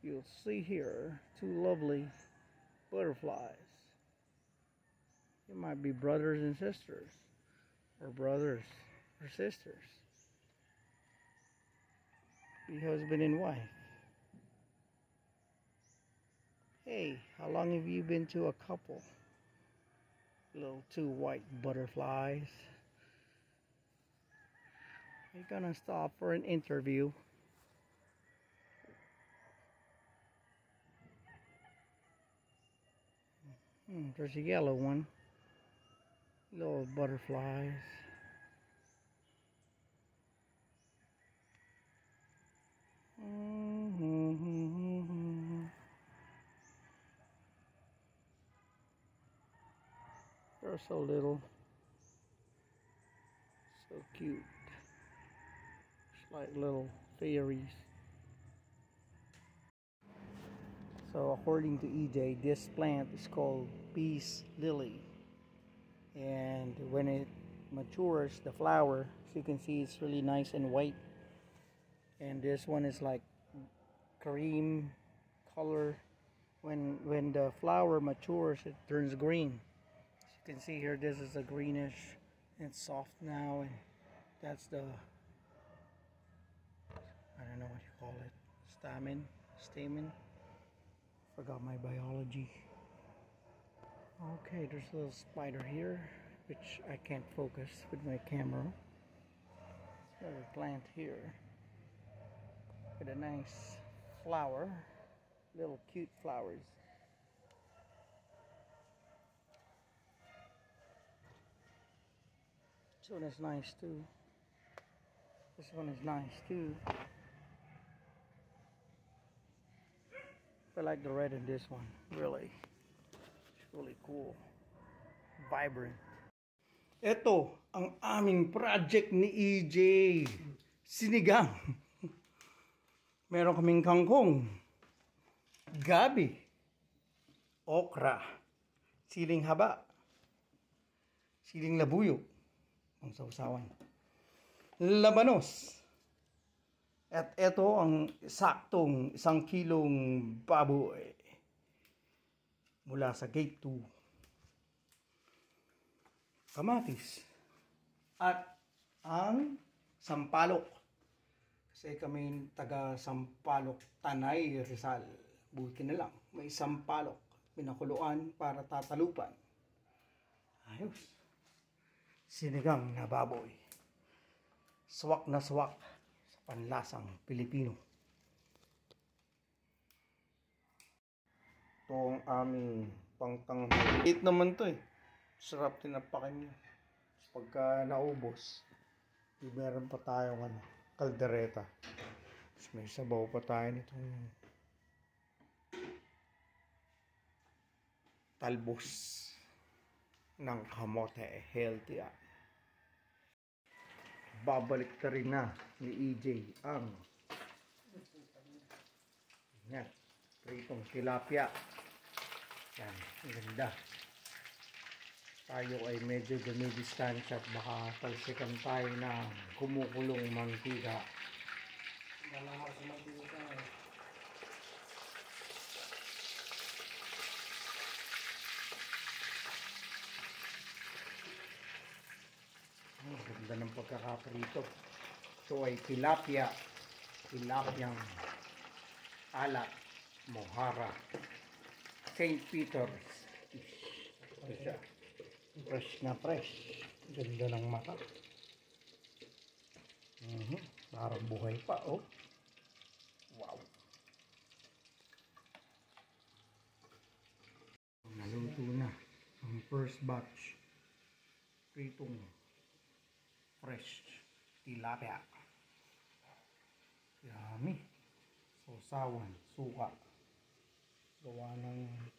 you'll see here two lovely butterflies. You might be brothers and sisters, or brothers or sisters. Be husband and wife. Hey, how long have you been to a couple? Little two white butterflies. Are you gonna stop for an interview? There's a yellow one. Little butterflies. They're so little. So cute. Just like little fairies. So according to EJ, this plant is called peace lily. And when it matures, the flower, as you can see, it's really nice and white. And this one is like cream color. When the flower matures, it turns green. As you can see here, this is a greenish. And it's soft now, and that's the, I don't know what you call it, stamen. Forgot my biology. Okay, there's a little spider here, which I can't focus with my camera. There's a plant here with a nice flower, little cute flowers. This one is nice too. This one is nice too. I like the red in this one, really. It's really cool. Vibrant. Ito ang aming project ni EJ. Sinigang. Meron kaming kangkong, gabi, okra, siling haba, siling labuyo, ang sausawan, labanos. At ito ang saktong 1 kilong baboy mula sa Gate 2. Kamatis. At ang sampalok. Kasi kami taga Sampaloc, Tanay, Rizal. Buti na lang, may sampalok. Pinakuluan para tatalupan. Ayos. Sinigang na baboy. Swak na swak sa panlasang Pilipino. Ito ang aming pangtanghali. Eat naman to eh. Sarap tinapakan niya. Pagka naubos, meron pa tayong kaldereta. Tapos may sabaw pa tayo nitong talbos ng kamote. Healthy ah. Babalik ta rin na ni EJ ang yan, pritong tilapia. Yan, ang ganda. Tayo ay medyo dumidistansya at baka talsikan tayo ng kumukulong mantika. Dalawa sa mantika. Ang ganda ng pagkakaprito. Ito ay tilapia. Tilapiang alat, mohara, St. Peter's. Ito siya. Fresh na fresh. Ganda ng mata. Parang buhay pa, oh. Wow. Naluto na ang first batch. Pritong fresh tilapia. Yummy. Sausawan, suka. Gawa ng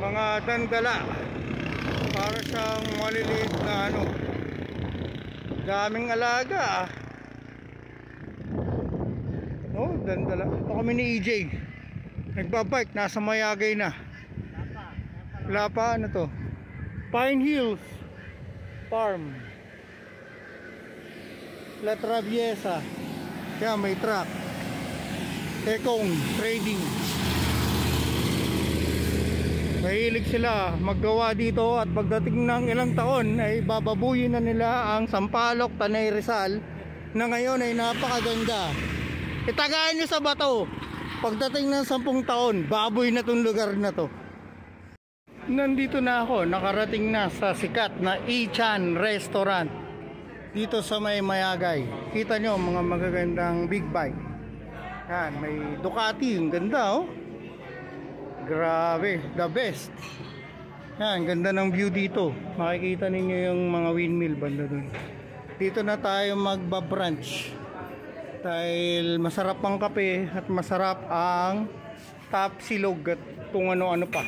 mga dandala. Para siyang maliliit na ano, daming alaga. Oh, dandala. Ito kami ni EJ. Nagbabike, nasa Mayagay na. Wala pa, ano to? Pine Hills Farm, La Traviesa. Kaya may truck. Tekong Trading. Mahilig sila maggawa dito at pagdating ng ilang taon ay bababuyin na nila ang Sampaloc, Tanay Rizal na ngayon ay napakaganda. Itagaan nyo sa bato. Pagdating ng 10 taon, baboy na tong lugar na to. Nandito na ako, nakarating na sa sikat na Ichan Restaurant dito sa may Mayagay. Kita nyo mga magagandang big bike. Yan, may Ducati, yung ganda oh. Grabe, the best. Yan, ganda ng view dito. Makikita ninyo yung mga windmill banda dun. Dito na tayo magba-brunch. Dahil masarap ang kape at masarap ang tapsilog at kung ano-ano pa.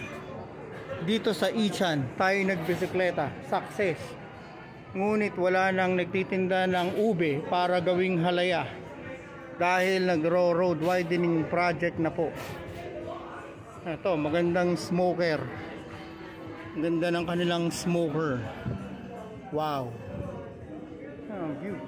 Dito sa Ichan, tayo nagbisikleta. Success. Ngunit wala nang nagtitinda ng ube para gawing halaya. Dahil nagro-road widening project na po. Ito, magandang smoker. Ganda ng kanilang smoker. Wow. Ang view.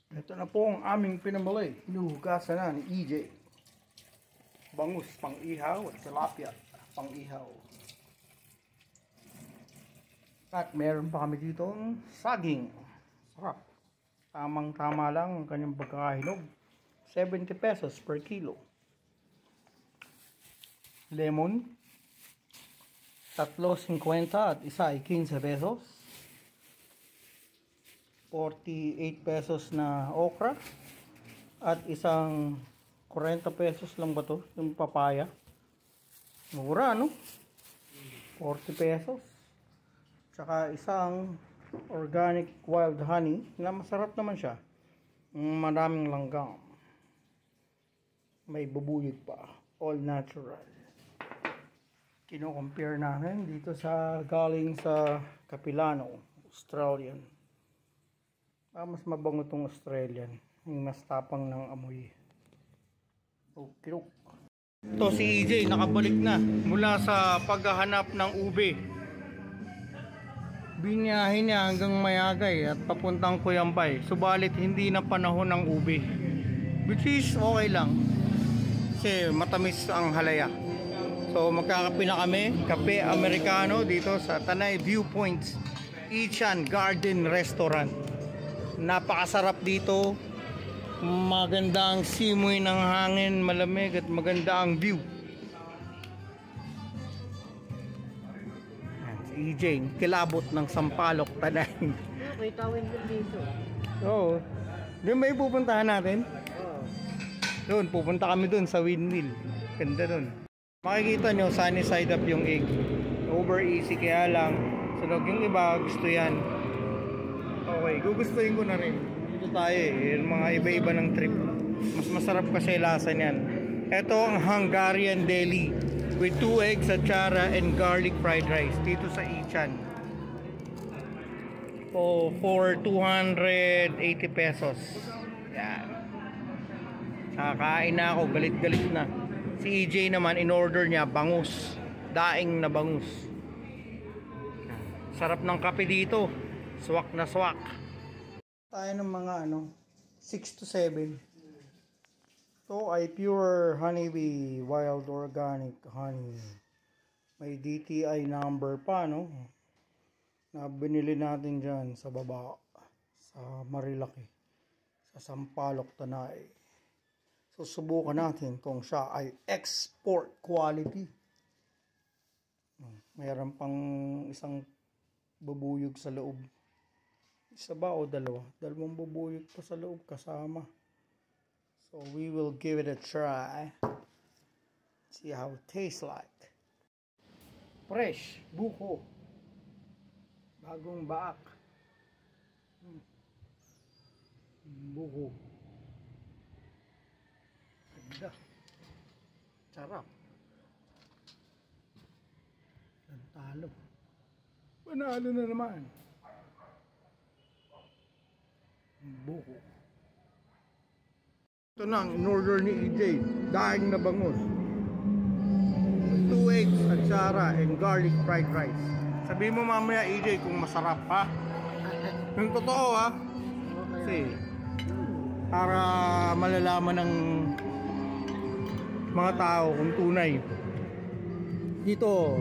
Ito na po ang aming pinamali. Hinuhugasan na ni EJ. Bangus pang ihaw at tilapia pang ihaw. At meron pa kami dito saging. Sarap. Tamang tama lang ang kanyang pagkakahinog. 70 pesos per kilo. Lemon 3.50 at isa ay 15 pesos. 48 pesos na okra at isang 40 pesos lang ba to yung papaya. Mura no? 40 pesos. Tsaka isang organic wild honey na masarap naman siya. Maraming langgam. May bubuyog pa. All natural. Kino-compare namin dito sa galing sa Capilano, Australian. Mas mabango tong Australian. Yung mas tapang ng amoy. Okay. Ito si EJ nakabalik na mula sa paghahanap ng ube. Biniyahin niya hanggang Mayagay at papuntang Kuyampay. Subalit hindi na panahon ng ube. Which is okay lang. Kasi matamis ang halaya. So magkakape na kami. Kape Americano dito sa Tanay Viewpoints Ichan Garden Restaurant. Napakasarap dito. Maganda ang simoy ng hangin, malamig at maganda ang view. Si EJ, kilabot ng Sampaloc, Tanay. May tawin din dito. Oo. Doon ba yung pupuntahan natin? Oo. Doon, pupunta kami doon sa windmill. Ganda doon. Makikita nyo, sunny side up yung egg. Over easy, kaya lang sunog yung iba, gusto yan. Okay, gugustuhin ko na rin. Dito tayo yung mga iba-iba ng trip. Mas masarap kasi lasa niyan. Ito ang Hungarian deli with 2 eggs, atsara and garlic fried rice dito sa Ichan. So, for 280 pesos. Yan. Kakain na ako, galit-galit na. Si EJ naman, in-order niya, bangus. Daing na bangus. Sarap ng kape dito. Swak na swak. Tayo ng mga 6 to 7. Ito ay pure honeybee, wild organic honey. May DTI number pa, no? Na binili natin dyan sa baba. Sa Marilaki. Sa Sampaloc, Tanay. Susubukan natin kung siya ay export quality. Mayroon pang isang bubuyog sa loob. Isa ba o dalawa? Dalawang bubuyog pa sa loob kasama. So we will give it a try. See how it tastes like. Fresh, buko. Bagong baak. Buko. Ganda. Sarap. Talo. Panalo na naman. Buko. Ito na ang in-order ni EJ. Daing na bangus. 2 eggs, atsara, and garlic fried rice. Sabihin mo mamaya EJ kung masarap ha. Yung totoo ha. Kasi para malalaman ng mga tao kung tunay. Dito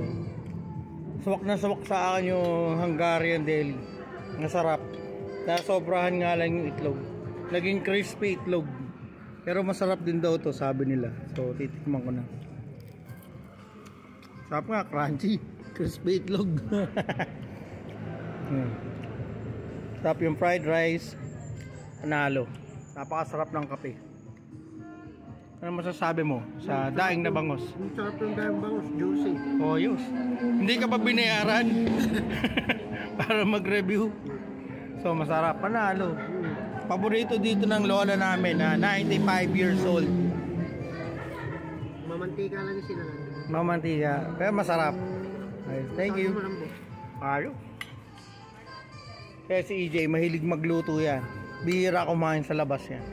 swak na swak sa akin yung Hungarian deli. Masarap. Nasobrahan nga lang yung itlog. Naging crispy itlog. Pero masarap din daw to, sabi nila. So titikman ko na. Sarap nga, crunchy. Crispy itlog. Sarap yung fried rice. Panalo. Napakasarap ng kape. Ano masasabi mo sa daing na bangus? Ang sarap yung daing bangus, juicy. Oh, yus. Hindi ka pa binayaran para mag-review. So, masarap. Panalo. Paborito dito ng lola namin na 95 years old. Mamantika lang sila. Mamantika. Pero masarap. Nice. Thank you. Ayo. Kaya si EJ, mahilig magluto yan. Bihira kumain sa labas yan.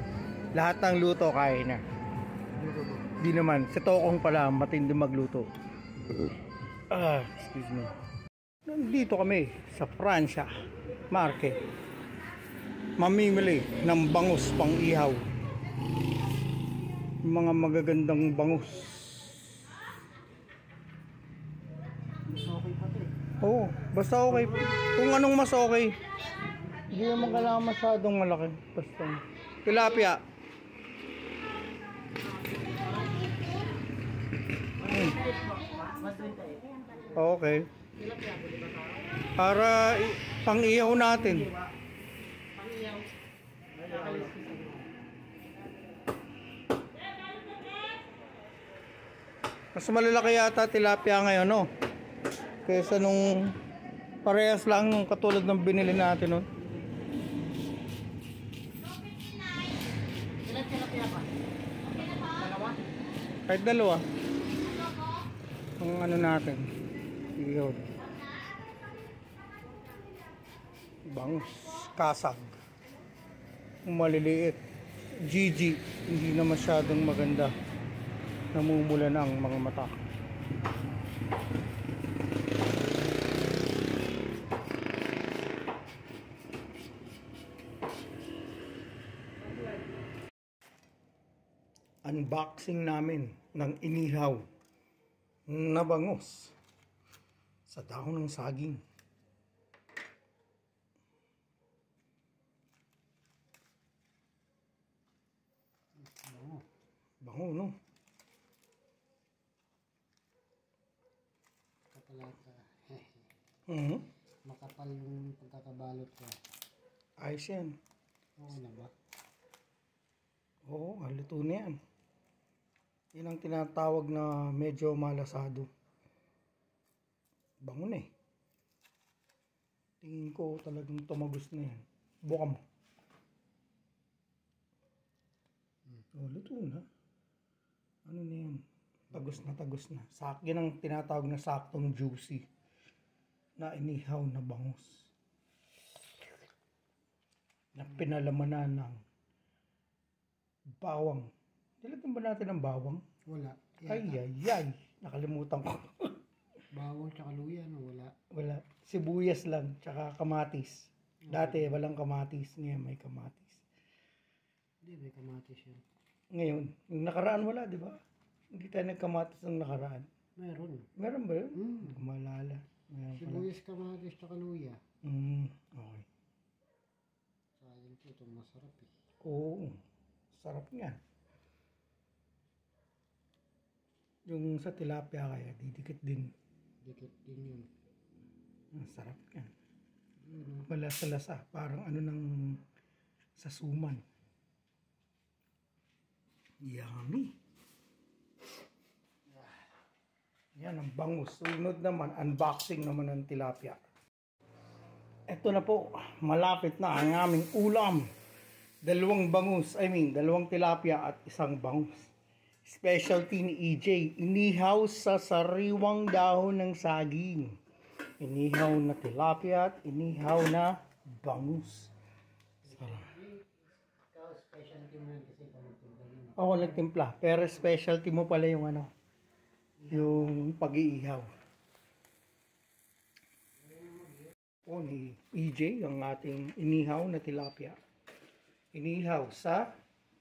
Lahat ng luto kaya na. Di naman, si Tokong pala matindi magluto. Excuse me. Nandito kami sa Pransya Market. Mamimili ng bangus pang ihaw. Mga magagandang bangus. Oo, basta okay. Kung anong mas okay. Hindi naman kailangan masyadong malaki. Basta tilapia. Okay. Para pang-ihaw natin. Mas malalaki yata tilapia ngayon, no? Kaysa nung parehas lang nung katulad ng binili natin, no? Kahit dalawa. Ang ano natin. Iyon. Bangus. Kasag. Maliliit. GG. Hindi na masyadong maganda. Namumula na ang mga mata. Unboxing namin ng inihaw na bangus sa dahon ng saging. Bango, no? Kapalata. Mm-hmm. Makapal yung pagkakabalot ko. Ayos yan. Oo na ba? Oo, halito na yan. Yan ang tinatawag na medyo malasado. Bango na eh. Tingin ko talagang tumagos na yan. Buka mo. Oh, luto na. Ano na yan? Tagos na tagos na. Yan ang tinatawag na saktong juicy na inihaw na bangus. na pinalamanan ng bawang. Nilagyan ba natin ng bawang? Wala. Ay, ay, nakalimutan ko. Bawang tsaka luya, no? Wala. Wala. Sibuyas lang, tsaka kamatis. Dati walang kamatis, ngayon may kamatis. Hindi, may kamatis yun. Ngayon, yung nakaraan wala, di ba? Hindi tayo nagkamatis ng nakaraan. Meron. Meron ba yun? Hindi ko maalala. Meron pala. Sibuyas, kamatis tsaka luya. Okay. Sayang po, itong masarap eh. Oo, sarap nga. Yung sa tilapia kaya, didikit din. Dikit din yun. Ang sarap yan. Yun, Malasa-lasa, parang ano ng sasuman. Yummy. Yan ang bangus. Sunod naman, unboxing naman ng tilapia. Ito na po, malapit na ang aming ulam. Dalawang tilapia at isang bangus. Specialty ni EJ, inihaw sa sariwang dahon ng saging. Inihaw na tilapia at inihaw na bangus. ikaw, specialty mo yan kasi ikaw nagtimpla yun. Ako nagtimpla, pero specialty mo pala yung yung pag-iihaw. O ni EJ, ang ating inihaw na tilapia. Inihaw sa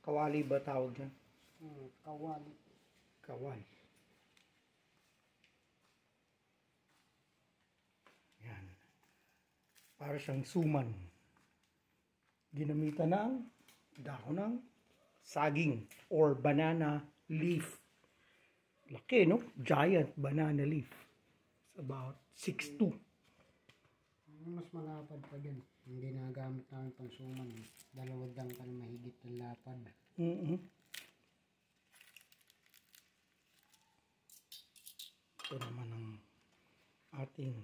kawali ba tawag dyan? Kawali. Kawali. Yan. Para siyang suman. Ginamitan ng dahon ng saging or banana leaf. Laki, no? Giant banana leaf. It's about 6'2". Mas malapad pa dyan. Yung ginagamit namin pang suman. Dalawang dang pa na mahigit ng lapad. Ito naman ang ating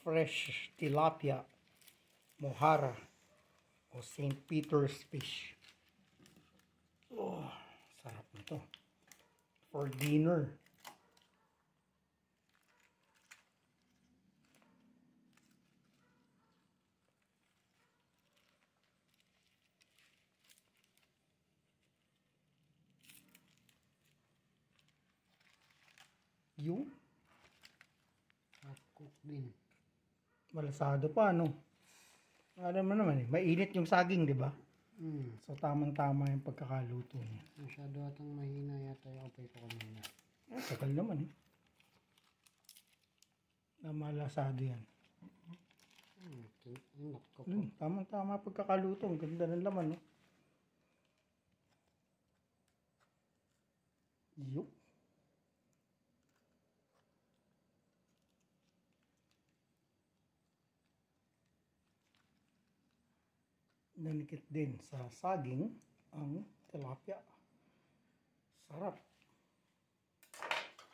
fresh tilapia mohara o St. Peter's fish. Oh, sarap nito. For dinner. Yung Half cook din. malasado pa, no? Alam mo naman mainit yung saging, di ba? So, tamang-tama yung pagkakaluto niya. Masyado atang mahina yata yung apoy ko kanina. Tagal naman, na malasado yan. Nako po. Tamang-tama pagkakaluto. Ang ganda ng laman, no? Yup. Nanikit din sa saging ang tilapia. Sarap.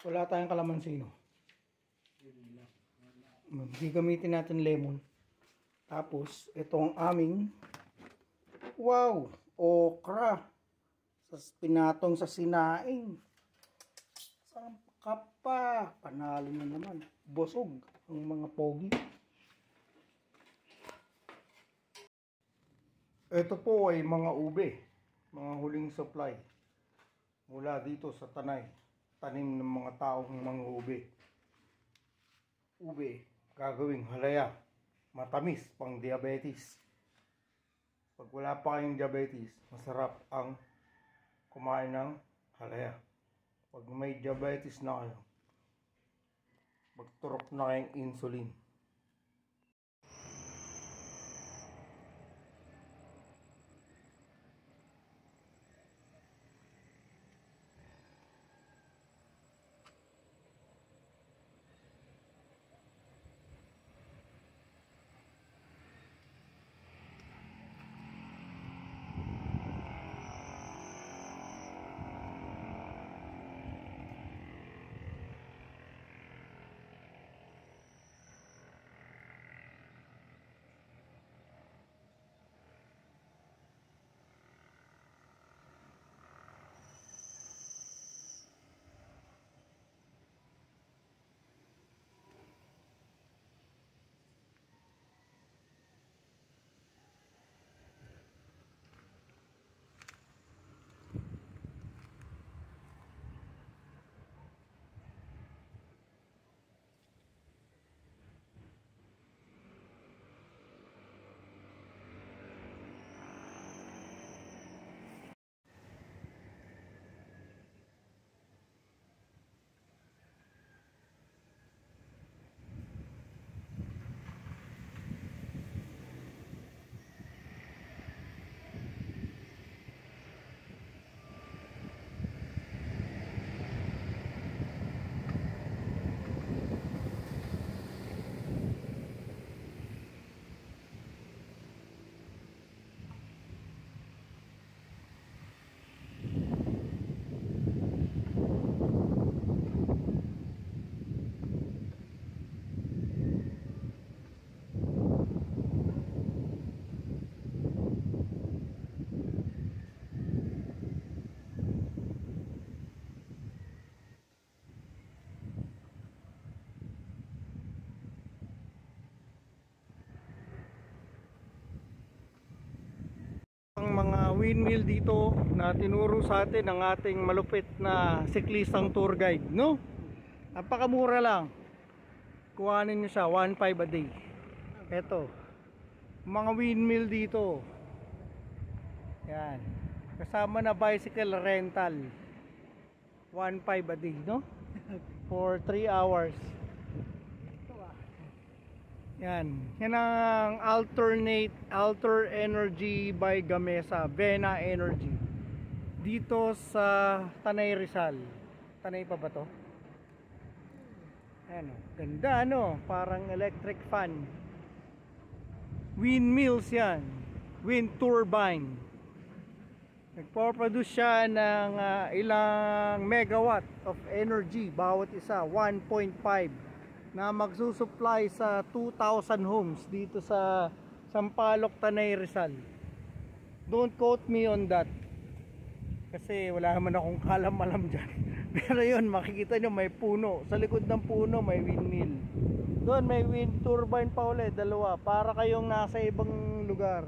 Wala tayong kalamansi, no? Gagamitin natin lemon. Tapos, ito ang aming okra. Pinatong sa sinaing. Sarap pa. Panalo na naman. Busog ang mga pogi. Ito po ay mga ube, mga huling supply mula dito sa Tanay, tanim ng mga taong mga ube. Ube, gagawing halaya, matamis pang diabetes. Pag wala pa kayong diabetes, masarap ang kumain ng halaya. Pag may diabetes na kayo, magturok na kayong insulin. windmill dito na tinuro sa atin ng ating malupit na siklistang tour guide, no? Napakamura lang. Kuhanin nyo siya, 1.5 a day. Eto, mga windmill dito. Yan. Kasama na bicycle rental. 1.5 a day, no? For 3 hours. Yan. Yan ang Alter Energy by Gamesa, Vena Energy. Dito sa Tanay Rizal. Tanay pa ba to? Ayan o. Ganda no? Parang electric fan. Windmills yan. Wind turbine. Nagpo-produce siya ng ilang megawatt of energy bawat isa, 1.5, na magsusupply sa 2,000 homes dito sa Sampaloc, Tanay Rizal. Don't quote me on that kasi wala naman akong kalam-alam dyan. Pero yun, makikita nyo may puno, sa likod ng puno may windmill, doon may wind turbine pa ulit, dalawa, para kayong nasa ibang lugar.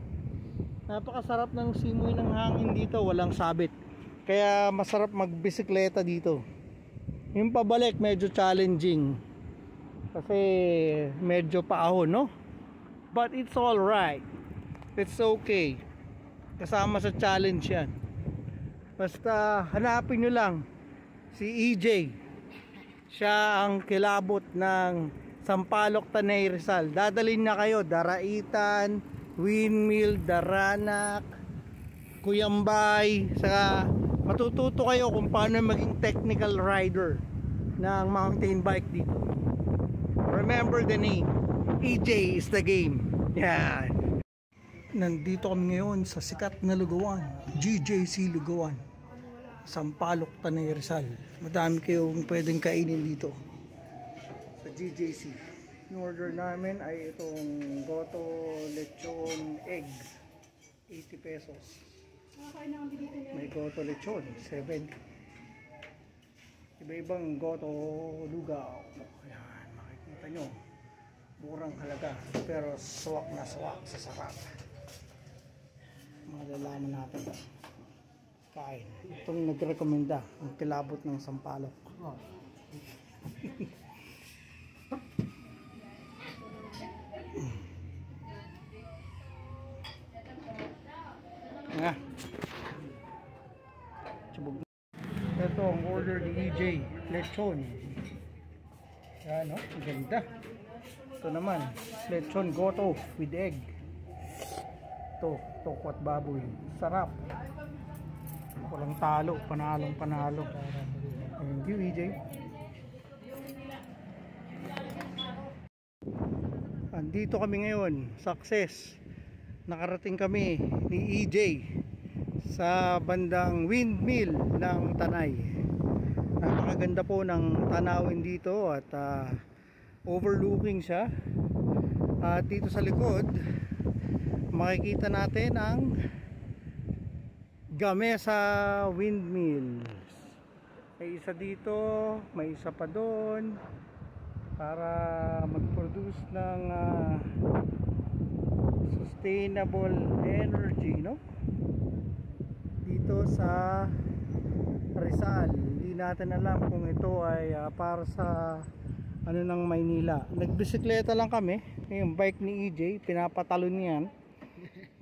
Napakasarap ng simoy ng hangin dito, walang sabit, kaya masarap magbisikleta dito. Yung pabalik medyo challenging kasi medyo paahon, no? But it's all right, it's okay, kasama sa challenge yan. Basta hanapin nyo lang si EJ, siya ang kilabot ng Sampaloc, Tanay Rizal. Dadalhin na kayo Daraitan, Windmill, Daranak, Cuyambay. Saka matututo kayo kung paano maging technical rider ng mountain bike dito. Remember the name, EJ is the game. Yan. Nandito kami ngayon sa sikat na lugawan, GJC Lugawan, Sampaloc, Tanay Rizal. Madami kayong pwedeng kainin dito sa GJC. Yung order namin ay itong goto lechon eggs, 80 pesos. May goto lechon, 70. Iba-ibang goto lugaw. Ayan, makikita nyo. Murang halaga, pero swak na swak sa sarap. Malalaman natin. Kain. Itong nagrekomenda ang kilabot ng Sampaloc. Nga. Chubog. Ito ang order ni EJ, lechon. Yan, no? Ang ganda. Ito naman, lechon goto with egg. Ito, tokwat baboy. Sarap. Walang talo, panalong-panalo. Thank you, EJ. Andito kami ngayon, success. Nakarating kami ni EJ sa bandang windmill ng Tanay. Napakaganda po ng tanawin dito at overlooking siya. At dito sa likod makikita natin ang Gamesa windmills. May isa dito, may isa pa doon para mag-produce ng sustainable energy, no? Dito sa Rizal. Hindi natin alam kung ito ay para sa ano ng Maynila. Nagbisikleta lang kami. Yung bike ni EJ, pinapatalon niyan.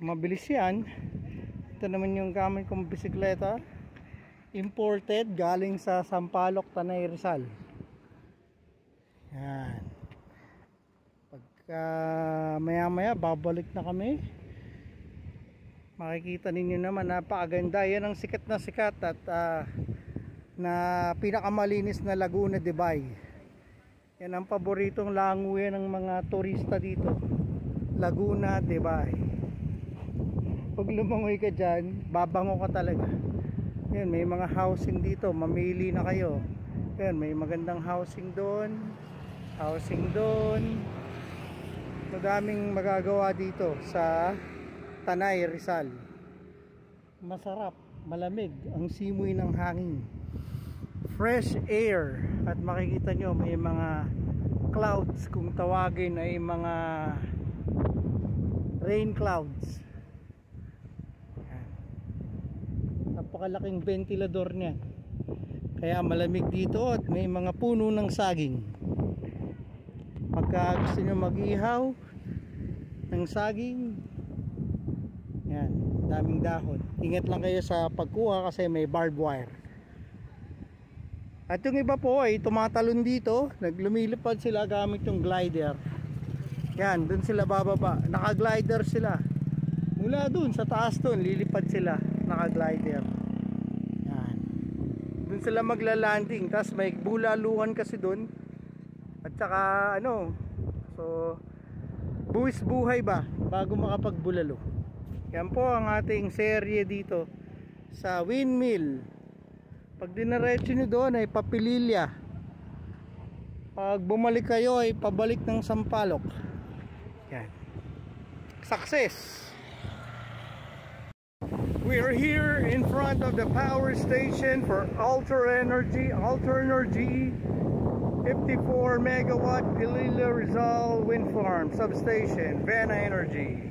Mabilis yan. Ito naman yung gamit kong bisikleta, imported galing sa Sampaloc, Tanay Rizal. Yan. Pagka maya maya babalik na kami, makikita ninyo naman napakaganda. Yan ang sikat at na pinakamalinis na Laguna de Bay. Yan ang paboritong languyan ng mga turista dito, Laguna de Bay. Pag lumangoy ka dyan, babango ka talaga. Yan, may mga housing dito, mamili na kayo. Yan, may magandang housing doon, madaming magagawa dito sa Tanay Rizal. Masarap, malamig ang simoy ng hangin, fresh air, at makikita nyo may mga clouds, kung tawagin ay mga rain clouds. napakalaking ventilador niya. Kaya malamig dito at may mga puno ng saging. Pagka gusto nyo mag-ihaw ng saging, yan, daming dahon. Ingat lang kayo sa pagkuha kasi may barbed wire. At yung iba po ay tumatalon dito, naglumilipad sila gamit yung glider. Yan, dun sila bababa, naka-glider sila. Mula dun sa taas dun, lilipad sila, naka-glider. Yan. Dun sila magla-landing, tas may bulaluhan kasi dun. At saka ano, so buwis buhay ba bago makapagbulalo. Yan po ang ating serye dito sa windmill. Pag dinaretso nyo doon ay Papililya. Pag bumalik kayo ay pabalik ng Sampaloc. Yan. Success! We are here in front of the power station for Alter Energy 54 megawatt Pilila Rizal Wind Farm Substation, Vena Energy.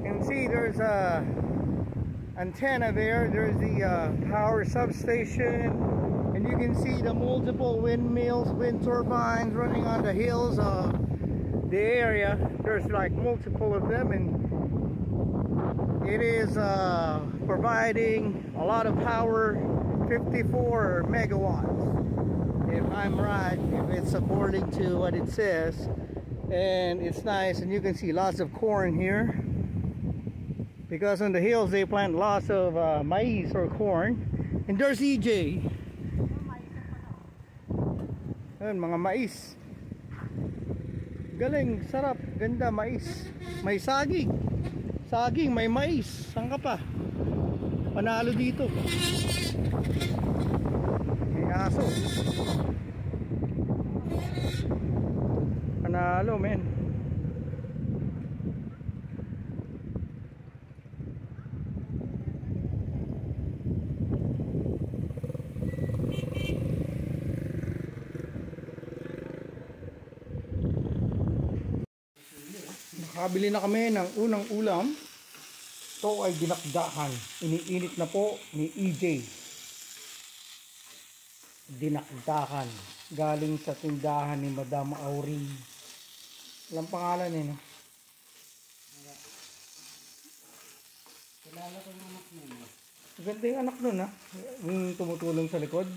You can see there's a antenna there. There's the power substation, and you can see the multiple windmills, wind turbines running on the hills of the area. There's like multiple of them, and it is providing a lot of power, 54 megawatts. If I'm right, if it's according to what it says. And it's nice, and you can see lots of corn here, because on the hills they plant lots of maize or corn. And there's EJ. Ayun, mga mais. Galing, sarap, ganda, mais. May saging. Saging, may mais. Saan ka pa? Panalo dito. May aso. Panalo, men. Nakabili na kami ng unang ulam. Ito ay dinakdakan. Iniinit na po ni EJ. Dinakdakan. Galing sa tindahan ni Madam Auring. Walang pangalan eh, no? Kilala ko yung anak mo. Ganda yung anak nun, ha? Yung tumutulong sa likod.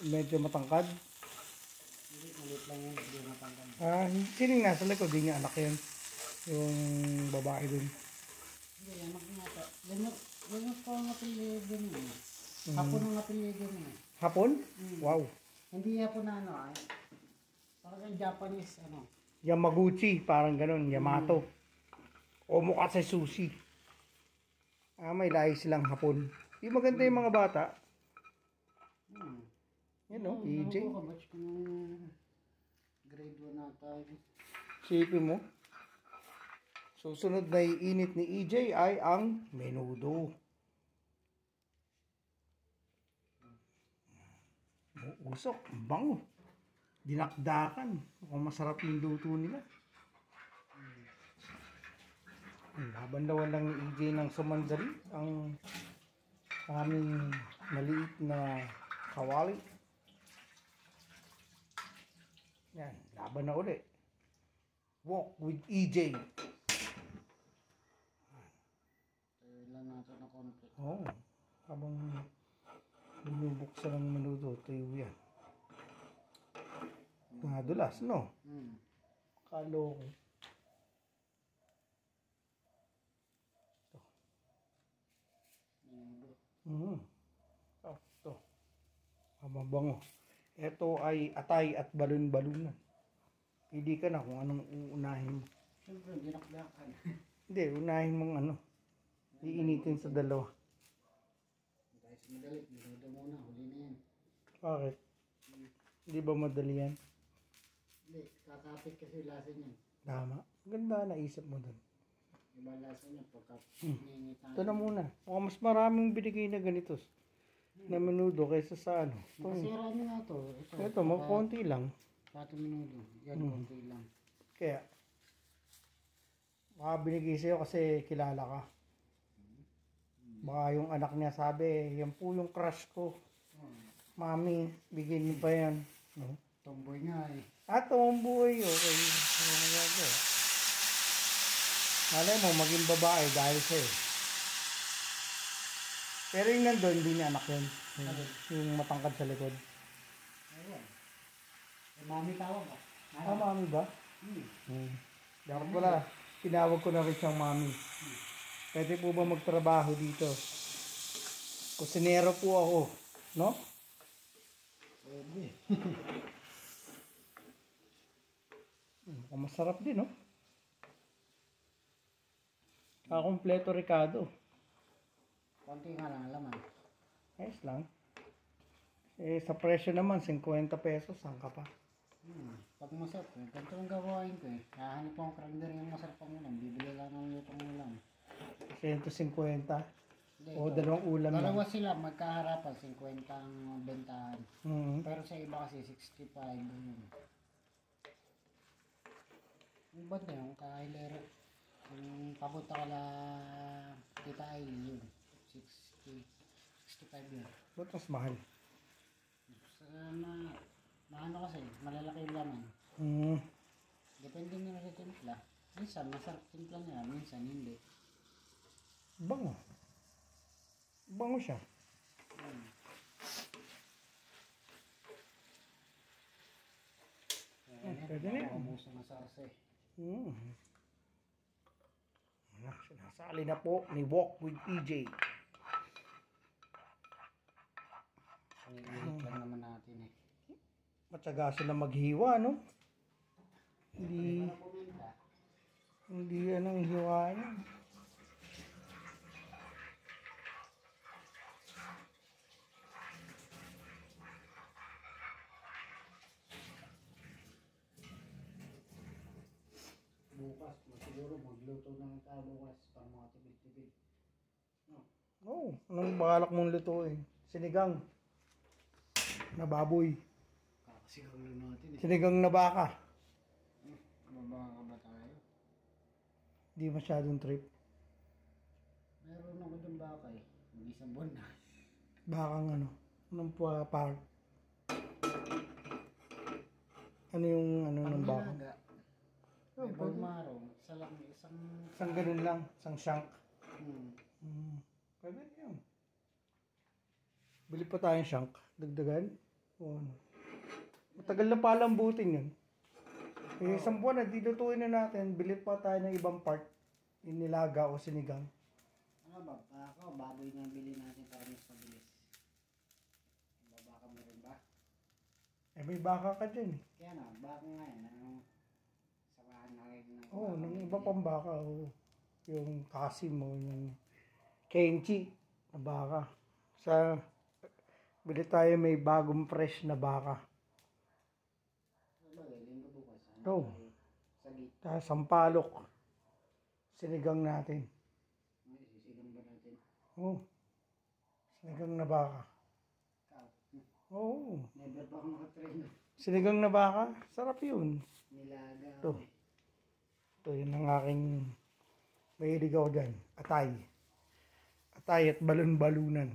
Medyo matangkad. Hindi, malit lang yun. Hindi matangkad. Sino yung nasa likod? Di niya anak yun. Yung babae dun. Hindi, anak nga ito. Ganun ko ang apelido din eh. Hapon ang apelido din eh. Hapon? Wow. Hindi hapon na ano ay. Parang Japanese ano. Yamaguchi, parang ganun. Yamato. Omakase sushi. May lahi silang Hapon. Yung maganda yung mga bata. Yan o, EJ. Ano ko kabatch ko nung grade 1 na tayo. Sipin mo. Susunod na iinit ni EJ ay ang menudo. Usok, bango. Dinakdakan. Mukhang masarap yung luto nila. Laban-lawan lang ni EJ ng sumandali ang aming maliit na kawali. Yan, laban na uli. Walk with EJ. Tayo lang natin na konti. Oo, habang binubuksan ng menudo, tayo yan. Nadulas, no? Kaloko. Ito. Mabango. Ito ay atay at balon-balunan. Pili ka na kung anong uunahin mo. Siyempre, dinakdakan. Hindi, unahin mong ano. Iinitin sa dalawa. Guys, madali. Minudo muna. Huli na yan. Bakit? Hindi ba madali yan? Hindi, kakapit kasi lasa niyan. Tama. Ganda naisip mo dun. Iba lasa niya pagka ningitan. Ito na muna. Mukhang mas maraming binigay na ganito na menudo kaysa sa ano. Masira niyo nga ito. Ito, konti lang. Pato minudo. Yan, konti lang. Kaya, baka binigay sa'yo kasi kilala ka. Baka yung anak niya sabi, yan po yung crush ko. Mami, bigyan niyo pa yan. No? Tomboy nga eh. Tomboy. Okay. Ano magagawa? Malay mo, maging babae dahil sa'yo. Pero yung nandun, hindi niya anak yun. Yung matangkad sa likod. Ayun. Mami tawag ba? Mami ba? Dapat pala, tinawag ko na rin siyang mami. Pwede po ba magtrabaho dito? Kusinero po ako. No? Pwede. Masarap din, no? Kakompleto Ricardo. Konti nga lang alaman. Ayos lang. Sa presyo naman, 50 pesos. Saan ka pa? Pag masarap eh. Ganito ang gawain ko eh. Hahanap akong grinder yung masarap ang ulam. Bibili lang ng lutong ulam. 150. Hindi, O, ito. dalawang ulam lang. Dalawa sila magkaharapan. 50 ang bentahan. Pero sa iba kasi 65. Yung banda yung kahilero. Yung papunta ka la kita ay yun. 65 yun. Ba't mas mahal? Sa maano kasi, malalaki yung laman. Depende na sa timpla. Minsan, masarap timpla nila. Minsan, hindi. Bango. Bango siya. Pwede na yan. Mamuso na sarsa eh. Sinasali na po ni Walk with EJ. Pangililit lang naman natin eh. Matyaga sila maghiwa, no? Hindi yan ang hiwa niya. Bukas, siguro magluto ng bukas para mga tibig-tibig. Anong balak mong lutuin? Sinigang na baboy. Kakasigang lang natin eh. Sinigang na baka. Mabaka ba tayo? Di masyadong trip. Meron ako dun baka eh. Mag-isang buwan na. Bakang ano? Anong part? Ano yung ano ng baka? Panglaga. May balmarong. Isang ganun lang. Isang shank. Pwede yun. Bili pa tayong shank. Dagdagan. Matagal na palambutin yun. Isang buwan na, dilutuin na natin. Bili pa tayo ng ibang part. Inilaga o sinigang. Ano ba? Ako, baboy na bili natin para mas mabilis. Baka mo rin ba? May baka ka dyan eh. Kaya na, baka nga yan. Sakahan na rin ng... Nung iba pang baka. Yung kasim mo, yung kenchi na baka. Bili tayo may bagong fresh na baka. Linggo bukas. Sagit. Tapos sampalok. Sinigang natin. Sisigang ba natin? Sinigang na baka. Never pa ako nakatrain. Sinigang na baka. Sarap yun. Nilaga. Ito yun ang aking mahilig ako dyan. Atay. Atay at balon-balunan.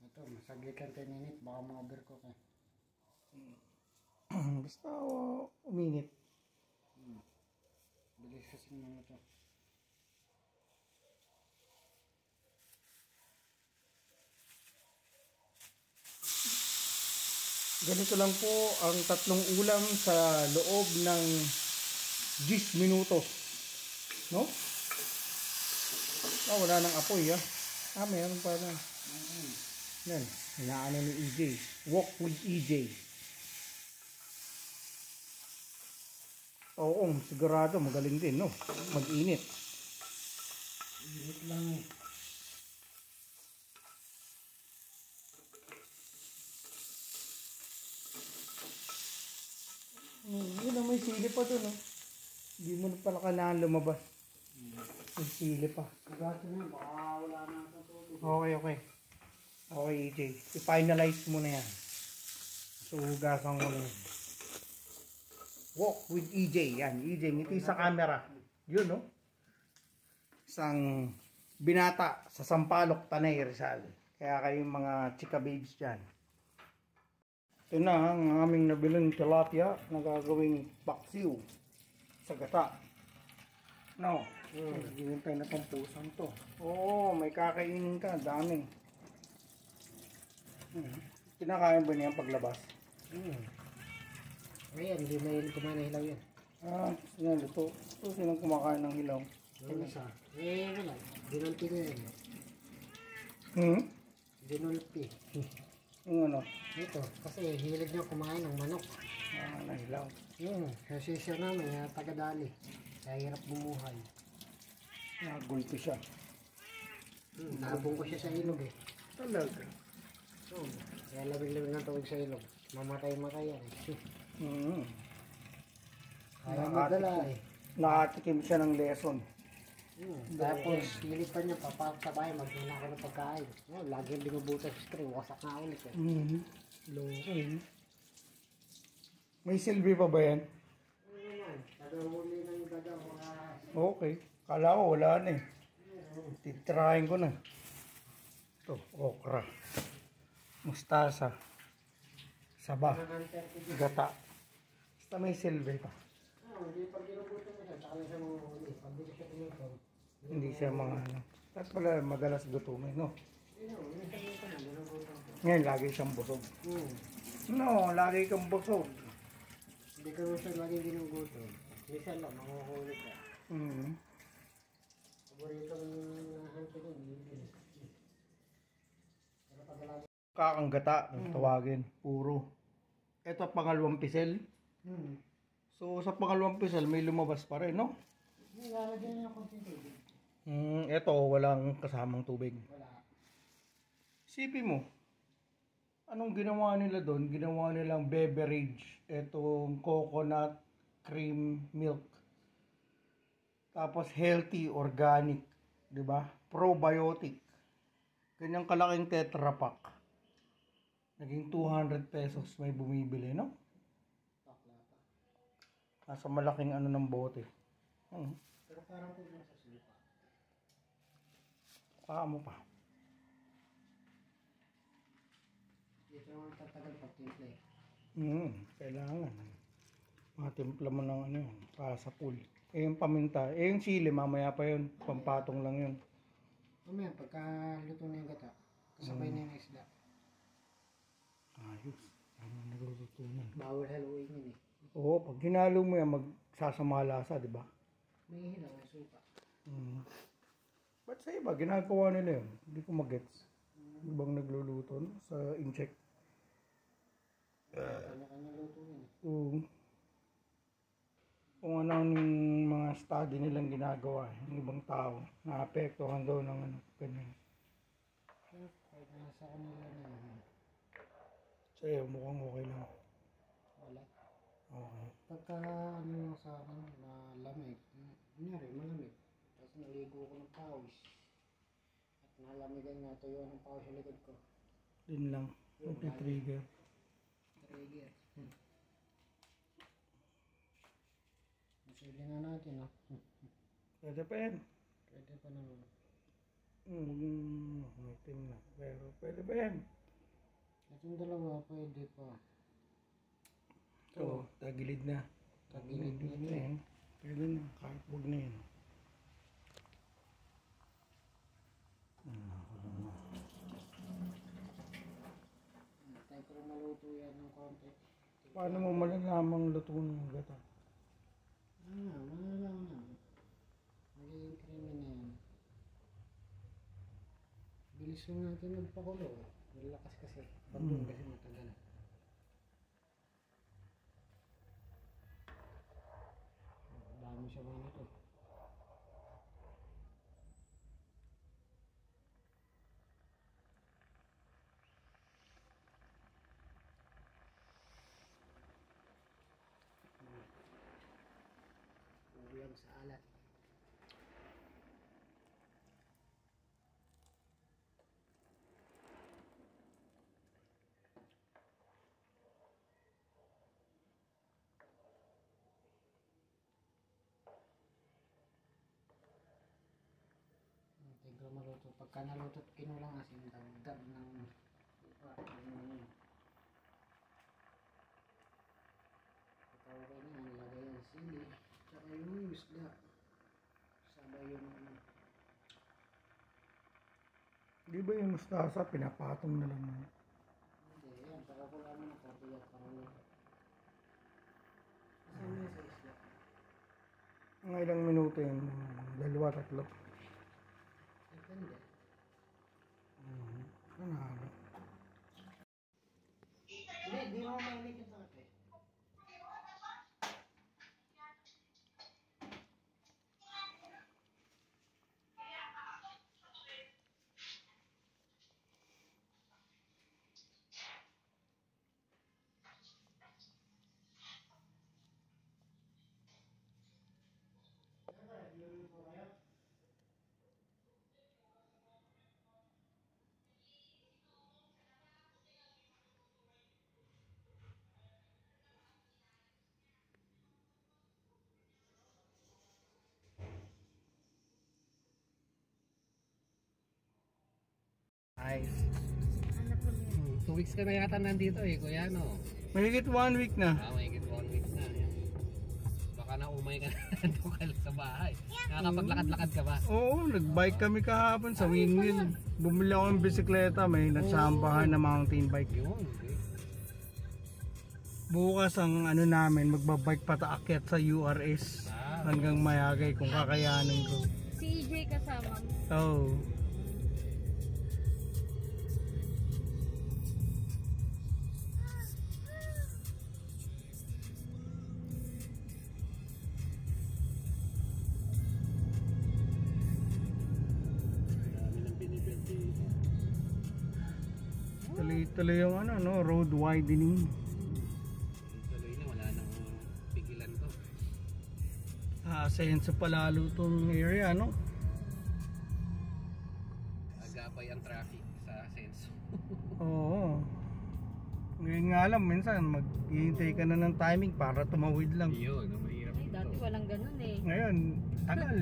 Ito, masaglit lang 10 minutes. Baka ma-overcook eh. Basta uminit. Bilis kasi naman ito. Ganito lang po ang tatlong ulam sa loob ng 10 minutos. No? Wala nang apoy meron pa na. Yan. Inaano ni EJ. Walk with EJ. Sigurado magaling din, no? Mag-init. Init lang eh. Yun na, may sili pa dun, no? Hindi mo na pala kailangan lumabas. May sili pa. Sigurado na, baka wala na ang tubig. Okay. Okay, EJ. I-finalize mo na yan. So, hugasan ko na yan. Walk with EJ. Yan, EJ. Ngiti sa camera. Yun, no? Isang binata sa Sampaloc, Tanay, Rizal. Kaya kayong mga chika babes dyan. Ito na ang aming nabiling tilapia na gagawing paksiw sa gata. No, hintay na tong pusang to. Oo, may kakainin ka, dami. Kinakain ba niyan paglabas? Ayan, hindi mahilig kumain ng hilaw yan. Yan, ito. Ito silang kumakain ng hilaw. Ano sa? Wala. Dinulpi na yan. Dinulpi. Yung ano? Ito, kasi hilig niya kumain ng manok. Na hilaw. Kasi siya naman, taga-dali. Kaya hirap bumuhay. Gulpi siya. Nabong ko siya sa ilog eh. Talaga. Kaya labing-labing ng tawag sa ilog. Mamatay-matay yan eh. Kaya magdala eh. Nakatikim siya ng lesson. Tapos, lilipan niya, papasok sa bahay, magdala ako ng pagkain. Lagi yung binubutas sa screen, wasak na ulit eh. May silbi pa ba yan? Tagahuli ng daga, Okay. Kala ko wala na eh. Titrahin ko na. Ito, okra. Mustasa. Saba. Gata. Basta may silbi pa. Hindi pag ginubuto mo siya, saka lang siya mga huli. Pag di siya pinutol. Hindi siya mga ano. Tapos pala madalas gutumin, no? Ngayon, lagi siyang busog. No, lagi kang busog. Hindi ka siya lagi ginuguto. Minsan lang, makukulit ka. Paborito ng hanto doon. Pero pag lagi... Kakanggata, tawagin. Puro. Ito pangalawang pisel. So, sa pangalawang pisel, may lumabas pa rin, no? Nilalagyan niya ng konting tubig. Ito, walang kasamang tubig. Wala. Isipin mo, anong ginawa nila doon? Ginawa nilang beverage. Itong coconut cream milk. Tapos healthy, organic. Diba? Probiotic. Ganyang kalaking Tetra Pak. Naging 200 pesos may bumibili, no? Nasa malaking ano ng bote. Pero parang po lang sa sipa. Paa mo pa. Dito naman tatagal pag timpla eh. Kailangan. Matimpla mo ng ano yun. Sa pool. Yung paminta. Yung sili, mamaya pa yun. Pampatong lang yun. Mamaya, pagka luto na yung gata, kasabay na yung isda. Ayos. Ano nagluluto na. Bawal haluin yun eh. Oo, pag hinalo mo yan, magsasama lasa, di ba? May hilaw, may suka. Ba't sa iba, ginagawa nila yun? Hindi ko magets. Ibang nagluluto no? Sa incheck. Kanya-kanya luto yun eh. Kung anong mga study nilang ginagawa, yung ibang tao, naapektuhan daw ng ano, ganyan. Kahit nasa kanila na yun. Sa'yo, mukhang okay lang. Wala. Okay. Pagka ano lang sa akin, malamig. Kunyari, malamig. Tapos naligo ko ng pawis. At nalamigan nga tuyo ng pawis sa likod ko. Din lang. Nag-trigger. Trigger. Masili na natin, no? Pwede pa yan. Pwede pa naman. May team na. Pero pwede pa yan. Itong dalawa, pwede pa. So, tagilid na. Tagilid na yan. Pwede na. Kahit huwag na yan. Tayo ko rin maluto yan ng konti. Paano mo malalamang luto ng gata? Malalaman na. Magiging creamy na yan. Bilis lang natin magpakulo. Malakas kasi. Pagod kasi matagal. Dami siya mga nito. Ulam sa alat. maluto. Pagka naluto at kinulang asin, dagdag ng okay na yan, lagay yung sili, tsaka yung isda. Sabay yung Di ba yung mustasa, pinapatong na lang mo? hindi, yan, pakakula mo na kapiyat para yun. Kasi mo yung sa isda. Mga ilang minuto yun? 2-3? Depende. Ano? Hindi, di mo mainit yung sa kape. Nice. 2 weeks ka na yata nandito eh, kuya, no? Mahigit 1 week na. Mahigit 1 week na. Yan. Baka naumay ka na nandito ka sa bahay. Nakakapaglakad-lakad ka ba? Oo, nagbike kami kahapon sa windmill. Bumili ako ng bisikleta, may nagsambahan na mountain bike. Yun, okay. Bukas ang ano namin, magbabike pataakyat sa URS hanggang Mayagay kung kakayanin ko. Si EJ kasama mo. Oh. Dami ng binibel dito. Tuloy-tuloy yung ano, no, road widening. Tuloy na, wala nang pigilan to. Asenso palalo tong area, no? Agapay ang traffic sa Senso. Oo. Ngayon nga lang, minsan maghihintay ka na ng timing para tumawid lang. Yun, ang mahirap Ay, dati dito. walang ganun eh. Ngayon, tagal.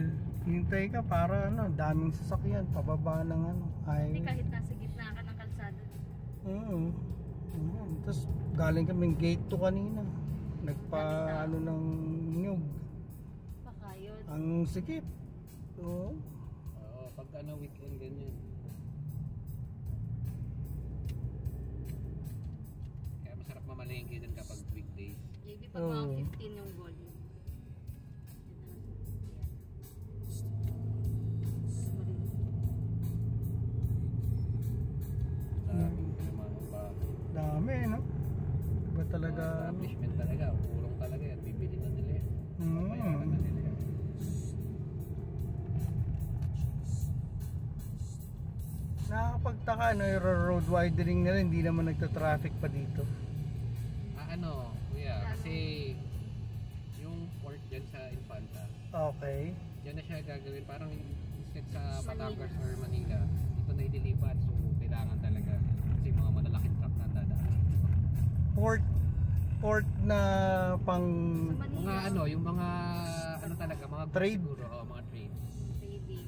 Hintay ka para ano, daming sasakyan, pababa ng ano, Hindi highway. kahit nasa gitna ka ng kalsada. Oo. Ayan. Tapos galing kaming gate to kanina. Nagpa ano ng nyug. Baka yun. Ang sikip. Oo. Oo, pag ano weekend ganyan. Kaya masarap mamalengke din kapag weekdays. Maybe pag mga Oo. 15 yung volume. Dami yung mga bago. Dami, no? Iba talaga. Establishment talaga, pulong talaga yan. Bibili na nila yan. Bayaran na nila yan. Nakakapagtaka, no? Yung road widening nila, hindi naman nagta-traffic pa dito. Ano, kuya, kasi yung port dyan sa Infanta, Okay. dyan na siya gagawin. Parang instead sa Batangas or Manila, ito na ililipat. So, kailangan talaga. Kasi mga malalaking truck na dadaan. Port na pang Sa Manila, Mga ano, yung mga ano talaga, mga goods Trade. siguro, mga trade. trading.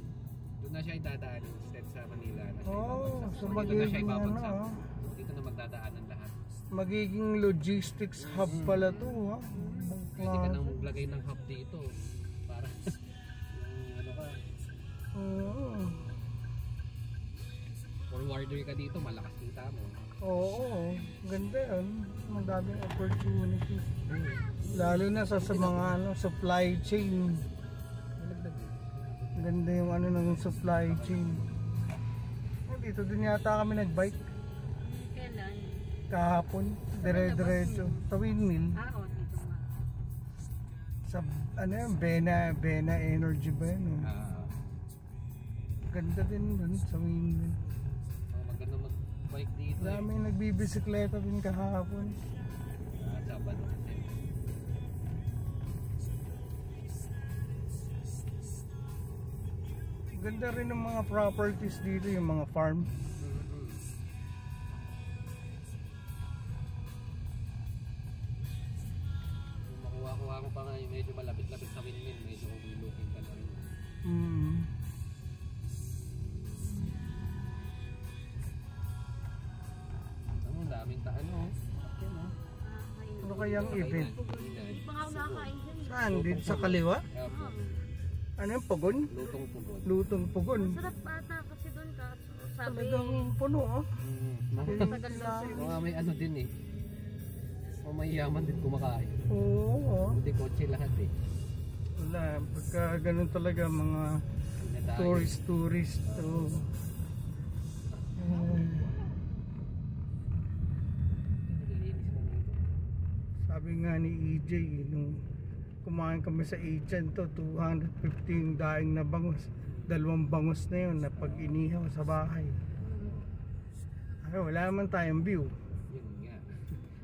Doon na siya idadaan instead sa Manila na siya Oh, ibabagsak. so Dito na siya magiging ibabagsak. ano, Dito na magdadaanan lahat. magiging logistics hub pala to, ha? Pwede ka nang maglagay ng hub dito para yung ano ka, Oo. forwarder ka dito, malakas kita mo. Oo, ganda yun. Madaming opportunity. Lalo na sa mga ano, supply chain. Malagdag mo. Ganda yung ano ng supply chain. Dito din yata kami nagbike Kailan? kahapon. Dire-diretso. Sa windmill. Oo, dito nga. Sa ano yun, Bena Energy ba yun? Ganda din dun sa windmill. Maganda mag-bike dito. Dami nagbibisikleta din kahapon. Sabado kasi. Ganda rin ng mga properties dito, yung mga farm. Kung makuha-kuha ko pa nga yung medyo malapit-lapit sa windmill, medyo overlooking ka na rin. Mm. Sa ano? Yan oh. Ano kayang event? Hindi pa nga ako nakakain dyan. Saan? Dito sa kaliwa? Apo. Ano yung pugon? Lutong pugon. Lutong pugon. Masarap ata kasi doon ka. Sabi, Talagang puno oh. tagal lang sir. Mga may ano din eh. Mga mayayaman din kumakain. Oo. Hindi kotse lahat eh. Wala. Pagka ganun talaga mga Nadayo. tourist. Oh. Nililinis mo dito. Sabi nga ni EJ, nung kumain kami sa Asian to, 250 yung daing na bangus. 2 bangus na yun na pag inihaw sa bahay. Ay, wala naman tayong view. Yun nga.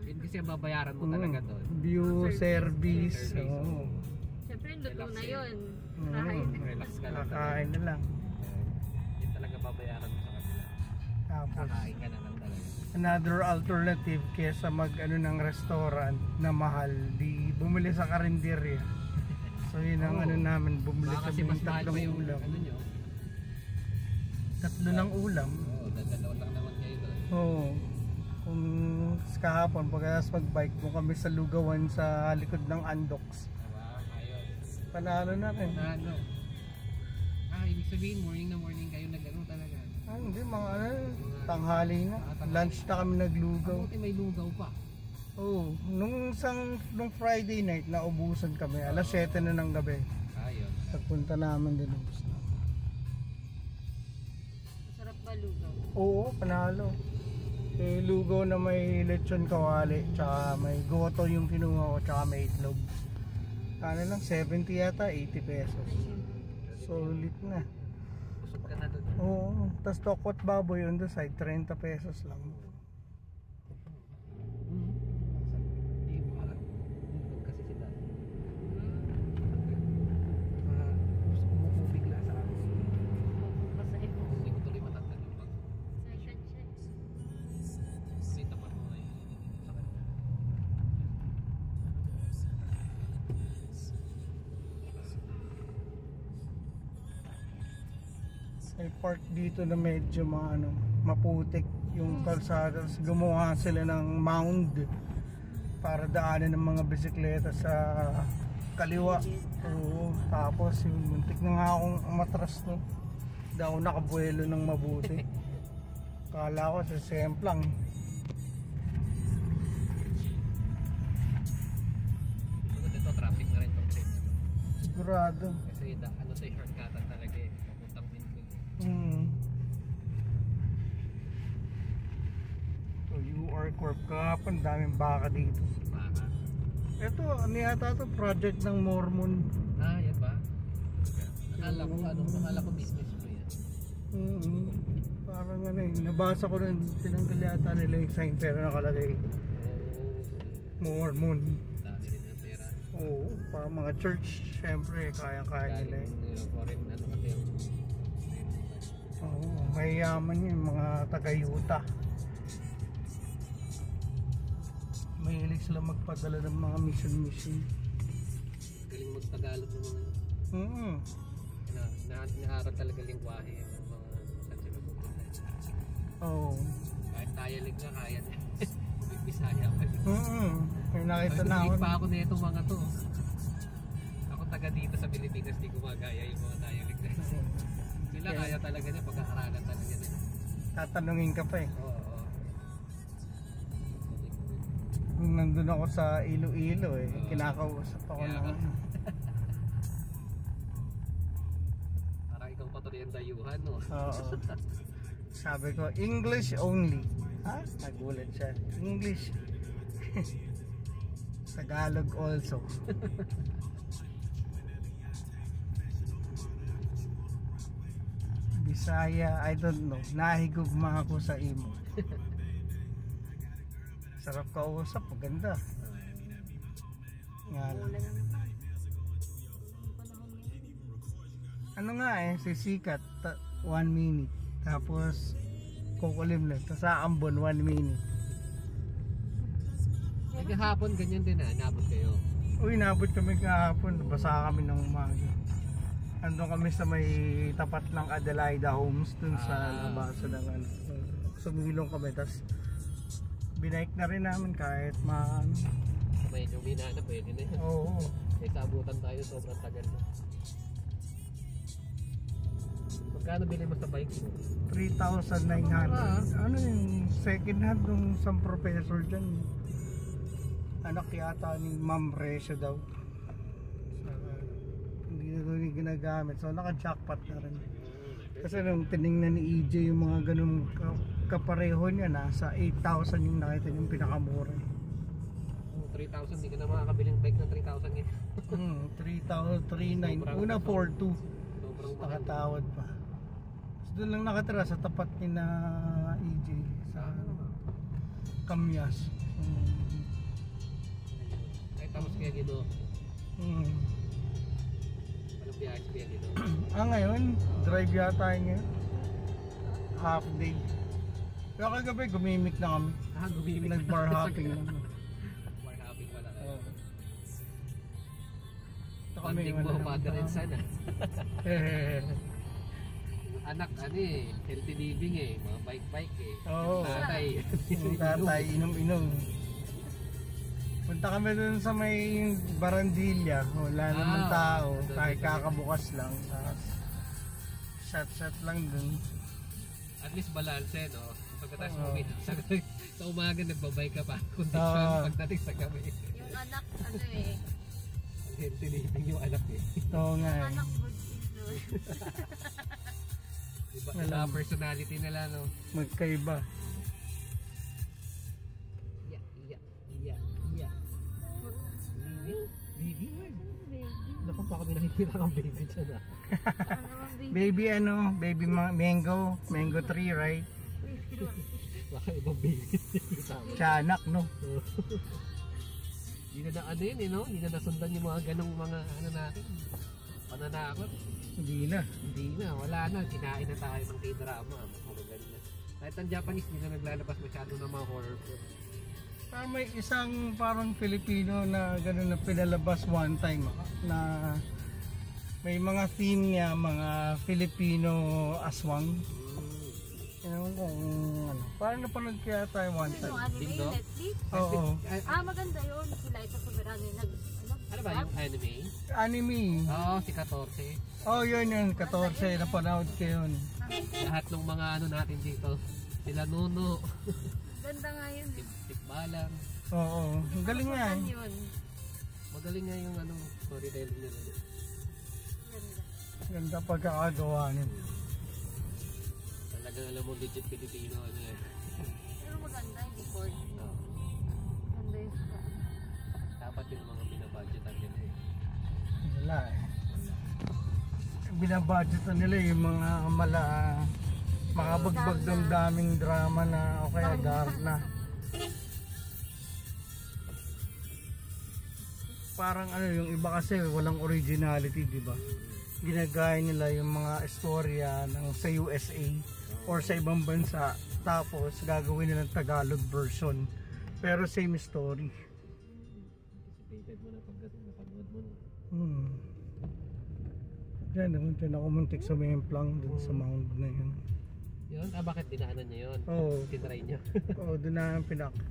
Yun kasi ang babayaran mo talaga doon. View, service. Service, Oo. Siyempre, luto na yun. Relax ka lang. Kakain na lang. Yun talaga babayaran mo sa kanila. Tapos, Kakain ka na lang talaga. another alternative kesa mag ano ng restaurant na mahal, di bumili sa karinderya. So yun ang ano namin, bumili Baka kasi kami mas ng mahal pa 3 yung ulam. ano nyo. 3 ng ulam. Oo, dadalaw lang naman kayo doon. Oo. Kung kahapon, pagkatapos mag-bike mo kami sa Lugawan sa likod ng Andox. Diba? Ayun. Panalo na rin. Ano? Ibig sabihin morning na morning kayo nag-ano talaga. Ah, hindi, mga ano, tanghali na. Lunch na kami naglugaw. Buti may lugaw pa. Oo. Nung Friday night, naubusan kami. Alas 7 na ng gabi. Ayun. Pagpunta namin din. Ubus na. Masarap ba lugaw? Oo, panalo. Eh, lugaw na may lechon kawali, tsaka may goto yung kinuha ko, tsaka may itlog. Ano lang, 70 yata, 80 pesos. Solid na. Busog ka na doon. Oo, tas tokwat baboy on the side, 30 pesos lang. Hindi mo alam. Busog kasi sila. Gusto ko bigla sa akin. Basta ito. Hindi ko tuloy matatag yung pag Session check. dito pa mo ngayon. Sa kanila. May park dito na medyo maputik yung kalsada. Tapos gumawa sila ng mound para daanan ng mga bisikleta sa kaliwa. Oo, tapos yung muntik na nga akong matras no. Daw nakabuelo ng mabuti. Kala ko sa semplang. Siguro dito traffic na rin tong train na to. Sigurado. Kasi ano sa shortcutan talaga eh. Papuntang Binbin. So UR Corp kahapon, daming baka dito. Baka. Ito, ano yata to, project ng Mormon. Yan ba? Akala ko business mo yan. Parang ano nabasa ko rin, tinanggal yata nila yung sign pero nakalagay Mormon. Dami rin ang pera. Oo, para mga church, syempre, kaya-kaya nila eh. Foreign ano kasi yung Oo, mayayaman yun, mga taga-Utah. Mahilig sila magpadala ng mga mission. galing mag-Tagalog ng mga inaaral talaga lingwahe yung mga saan sila pupunta. Oo. Kahit dialect na kaya na. Bisaya pa rin. May nakita na ako. Pa ako na itong mga to. Ako taga dito sa Pilipinas, di gumagaya yung mga dialect na. Sila kaya talaga na, pag-aaralan talaga na. Tatanungin ka pa eh. Oo. Nung nandun ako sa Iloilo eh, kinakausap ako Kaya ng ka. Parang ikaw patuloy ang dayuhan, no? Oo. Sabi ko, English only. Ha? Nagulat siya. English. Tagalog also. Bisaya, I don't know. Nahigugma ako sa imo. Sarap kausap, maganda. Nga lang. Ano nga eh, sisikat 1 minute. Tapos kukulim lang. Tapos aambon 1 minute. Eh, kahapon ganyan din na, nabot kayo. Uy, nabot kami kahapon. Basa kami ng umaga. Andun kami sa may tapat ng Adelaida Homes dun sa labasan ng ano. Sumilong kami. Tapos Binike na rin namin kahit Medyo umina na, pwede na yun. Oo. Kahit abutan tayo, sobrang tagal na. Magkano bili mo sa bike mo? 3,900. Ano yung second hand nung isang professor dyan? Anak yata ni Ma'am Resha daw. So, hindi na doon yung ginagamit. So naka-jackpot na rin. Kasi nung tinignan ni EJ yung mga ganun kapareho niya, nasa 8,000 yung nakita yung pinakamura. 3,000, hindi ka na makakabiling bike ng 3,000 yun. 3,000, 3,900. Una 4,200. Sobrang Nakatawad pa. So, doon lang nakatira sa tapat ni na EJ sa Kamyas. Ay, tapos kaya dito. Anong biyahe kaya dito? Ngayon, drive yata ngayon. Half day. Pero kagabi, gumimik na kami. Gumimik. Nag-bar hopping lang. Bar hopping pala tayo. Oo. Ito kami, Banding wala mo, namang mother and tao. son ah. Anak, healthy living mga bike eh. Oo. Tatay. Yung tatay, inom-inom. Punta kami dun sa may Barandilla. Wala namang tao. Kahit kakabukas lang. Shot lang dun. At least balance no? Pagkatapos Oo. mo sa umaga nagbabay ka pa. Kondisyon pagdating sa gabi. Yung anak, Healthy living yung anak eh. Oo nga eh. anak good influence. Iba personality nila no. Magkaiba. Yeah. Baby. Naku, baka may nakikita kang baby dyan ah. Baby mango. Mango tree, right? Baka ibang baby. Tiyanak, no? Hindi na yun no? Hindi na nasundan yung mga ganong mga natin. Pananakot. Hindi na. Hindi na, wala na. Kinain na tayo ng K-drama. Magagaling na. Kahit ang Japanese, hindi na naglalabas masyado ng mga horror film. May isang parang Filipino na gano'n na pinalabas one time na may mga theme niya, mga Filipino aswang. Ewan ko kung ano. Parang napanood kaya tayo one Yung time. anime, Dingdong? Netflix. Oo. Maganda yun. Sila isa Soberano yung Ano ba yung anime? Anime. Oo, si 14. Oh, yun. 14. Napanood ko yun. Lahat ng mga natin dito. Sila Nuno. Ganda nga yun. Tikbalang. Oo. Ang galing nga eh. Yun. Magaling nga yung storytelling nila. Ganda. Ganda pagkakagawa niya. Talagang alam mo legit Filipino yan. Pero maganda, hindi corny. Oo. Ganda yung sa. Dapat yung mga binabudgetan nila eh. Wala eh. Binabudgetan nila yung mga makabagbag ng daming drama na o kaya dark na. Parang yung iba kasi walang originality, di ba? Ginagaya nila yung mga istorya ng sa USA or sa ibang bansa, tapos gagawin nilang Tagalog version pero same story. Anticipated mo na pagdating, napanood mo na. Diyan ako muntik sa Memplang dun sa mound na yun. Yun? Bakit dinaanan niya yun? Oo. Tinry niya. Oo, doon na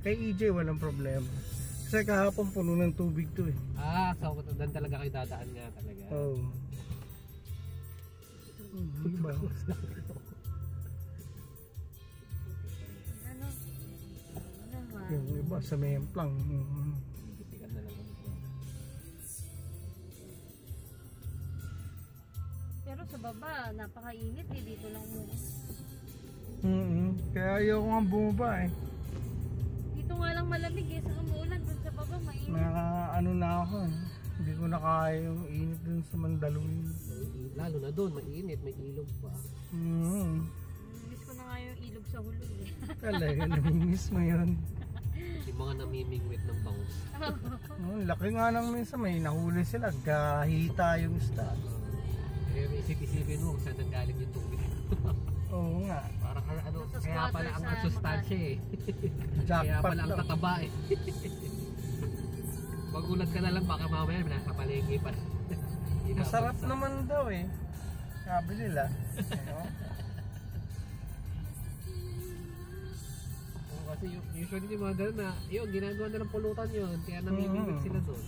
kay EJ walang problema. Kasi kahapon puno ng tubig to eh. So doon talaga kayo dadaan nga talaga. Oo. Diba? Ano? Naman. Yung iba sa Memplang. Bitikan na lang kami. Pero sa baba, napakainit eh. Dito lang muna. Kaya ayoko nga bumaba eh. Dito nga lang malamig eh. Sa umuulan, dun sa baba, mainit. Na ako eh. Hindi ko na kaya yung init dun sa Mandaluyong. Lalo na doon, mainit, may ilog pa. Miss ko na nga yung ilog sa hulog eh. Talaga, namimiss mo yun. Yung mga namimingwit ng bangus. Laki nga lang minsan, may nahuli sila. Gahita yung isda. Isip-isipin mo kung saan nanggaling yung tubig. Oo nga. Parang Nasa kaya pala squatter ang sa sustansya eh. Kaya Jackpot pala ang lang. tataba eh. Magulat ka na lang baka mamaya nasa palengke pa. Masarap naman daw eh. Sabi nila. Ano? Kasi Kasi usually yung mga ganun na, yun, ginagawa nilang pulutan yun. Kaya namimigit sila doon.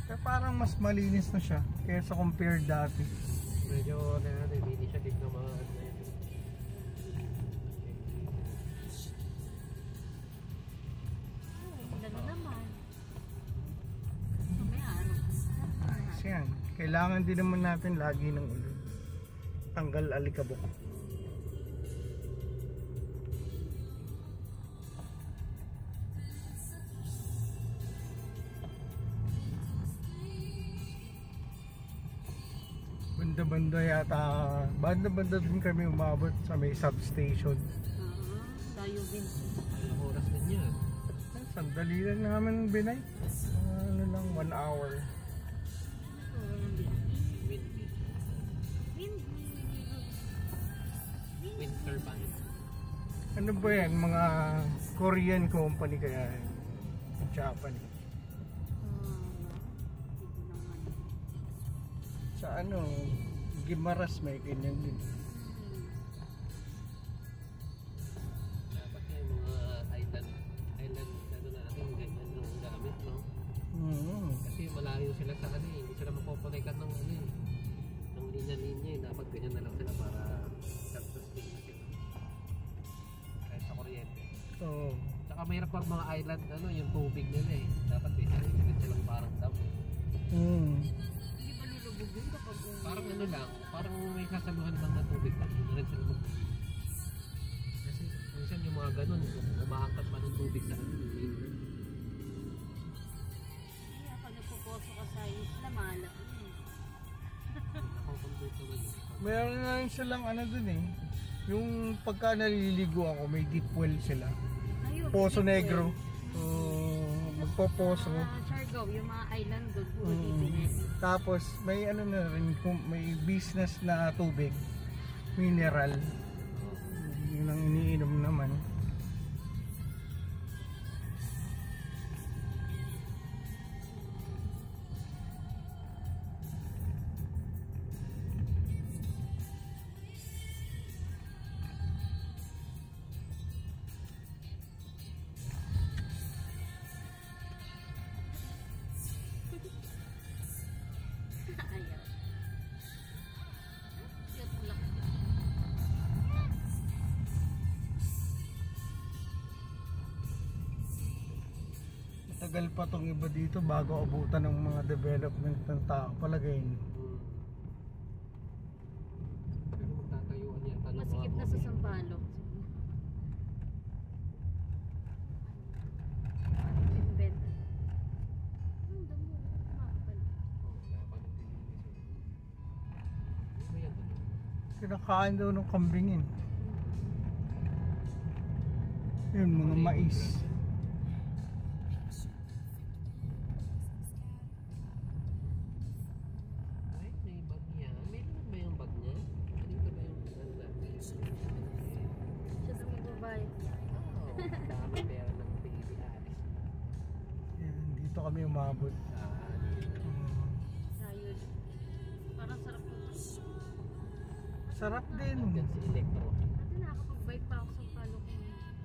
Kaya parang mas malinis na siya kaysa compared dati. Medyo hindi siya tignan mga ano na yun. Gano'n naman. May araw. Ayos yan. Kailangan din naman natin lagi ng ulo. Tanggal alikabok. Banda-banda yata. Banda-banda din kami umabot sa may substation. Tayo din. Ilang oras din yan. Sandali lang namin binay. Ano lang, 1 hour. Wind turbine. Ano ba yan? Mga Korean company kaya yan? Japanese. Sa ano, Gimaras may ganyan din. Dapat yung mga island ano natin, ganyan yung gamit, no? Kasi malayo sila sa ano eh, hindi sila mapoponekan ng ano eh, ng linya-linya eh. Dapat ganyan na lang sila para self-sustain na sila. Kahit sa kuryente. Oo. Tsaka mayroon pang mga island, ano, yung tubig nila eh. Dapat may sarili silang parang dam. Hindi ba lulubog yun kapag Parang ano lang, parang may sasaluhan lang na tubig lang. Hindi rin sila mag-tubig. Kasi minsan yung mga ganun, umaangkat pa ng tubig sa ano. Kaya pag nagpuposo ka sa isla, malak. Nakakontrol ko na yun. Meron na rin silang ano dun eh. Yung pagka naliligo ako, may deep well sila. Ayun, Poso deep Negro. well. Magpoposo. Siargao, yung mga island doon, puro deep well. Tapos may ano na rin, may business na tubig. Mineral. Yun ang iniinom naman. Ayaw. Cute lang. Matagal pa tong iba dito bago abutan ng mga development ng tao. Palagay niyo. Pero magtatayuan yan. Masikip na sa Sampalo. Invent. Ang damo. Makapal. Kinakain daw ng kambingin. Yun, mga mais. Ay, may bag niya. Meron ba yung bag niya? Dito ba yung ano natin? Siya sa magbabayad niya. Oh, dami pera ng baby Alice. Yan, dito kami umabot. Tayo. Parang sarap po. Sarap din. Yan si Electro. Dati nakakapag-bike pa ako sa Sampalo kung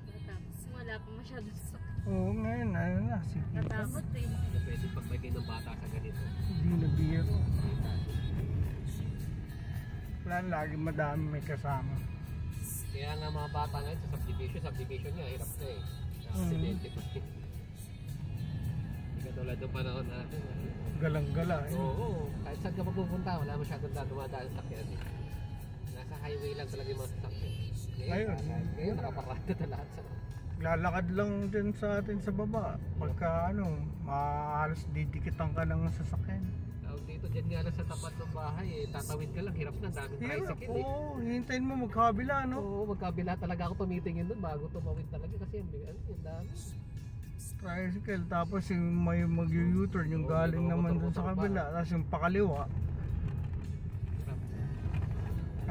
natapos. Wala pa masyadong sakit. Oo, ngayon, ano na, sige. Natakot eh. Na pwede pagbigay ng bata sa ganito. Hindi na biro. Wala, lagi madami may kasama. Kaya nga mga bata ngayon sa subdivision nga, hirap na eh. Aksidente pa eh. Hindi ka tulad ng panahon natin. Galang-gala eh. Oo, kahit saan ka mapupunta, wala masyadong dumadaan sa sakyan. Nasa highway lang talaga yung mga sasakyan. Ngayon nakaparada na lahat sa... Lalakad lang din sa atin sa baba. Pagka ano, halos didikitan ka ng sasakyan. Tawag dito, dyan nga lang sa tapat ng bahay eh. Tatawid ka lang, hirap na, daming Hirap, tricycle eh. oo. Hintayin mo magkabila, no? Oo, magkabila talaga ako tumitingin doon bago tumawid talaga kasi yung dami. Tricycle, tapos yung may mag-u-turn, yung galing naman dun sa kabila. Tapos yung pakaliwa, Hirap.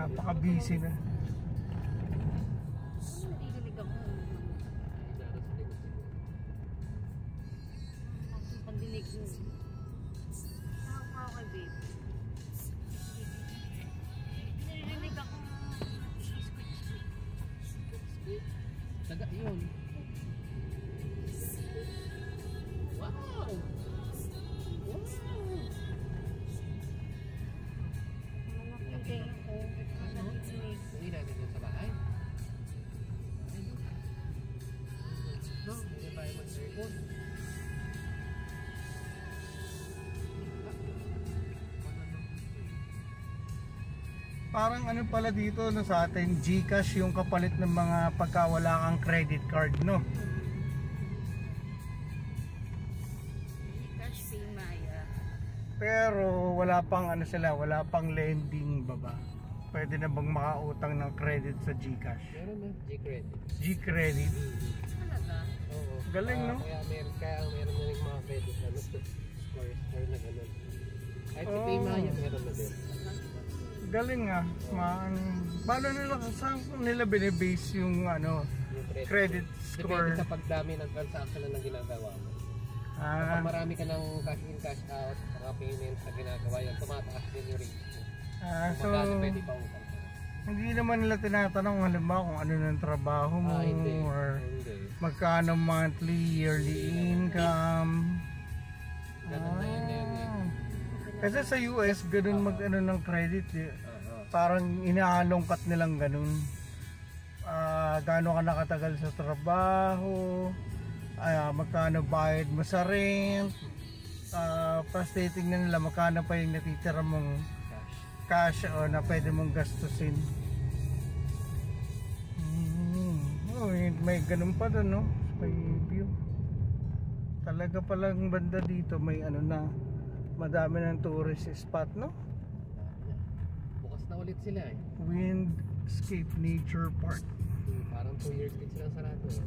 napaka-busy na. Narinig ako. Ay, daras din siguro. Ang pandinig mo. Tawag pa ako kay babe. Narinig ako. Squeak, squeak. Daga yun. Wow! Wow! Malaki ako. Uwi natin yun sa bahay. No, hindi tayo mag-aircon. Parang ano pala dito no, sa atin, GCash yung kapalit ng mga pagkawala kang credit card, no? Cash pay Maya. Pero wala pang ano sila, wala pang lending baba. Pwede na bang makautang ng credit sa GCash? Meron na, G-Credit. G-Credit. Talaga? Oo. Galing, no? Kaya meron na rin mga credit ano, score na gano'n. Kahit si Oh. Paymaya meron na din. Galing ah. Paano nila, saan nila binibase yung ano, Yung credit score? Depende sa pagdami ng transaction na ginagawa mo. Kapag Ah, marami ka ng cash in, cash out, mga payments na ginagawa yan, tumataas din yung rate mo. so Magkano pwede pa utang ka? hindi naman nila tinatanong halimbawa kung ano ng trabaho mo Hindi. or Hindi. magkano monthly, yearly income. Ganun na yun eh. Kasi sa US, ganun mag ano ng credit eh. Oo. Parang inaalongkat nilang ganun. Gaano ka nakatagal sa trabaho, magkano bayad mo sa rent, frustrating na nila magkano pa yung natitira mong cash o na pwede mong gastusin. Oh, may ganun pa doon, no? May view. Talaga palang banda dito may ano na, madami ng tourist spot, no? Bukas na ulit sila eh. Windscape Nature Park. Parang 2 years din silang sarado eh.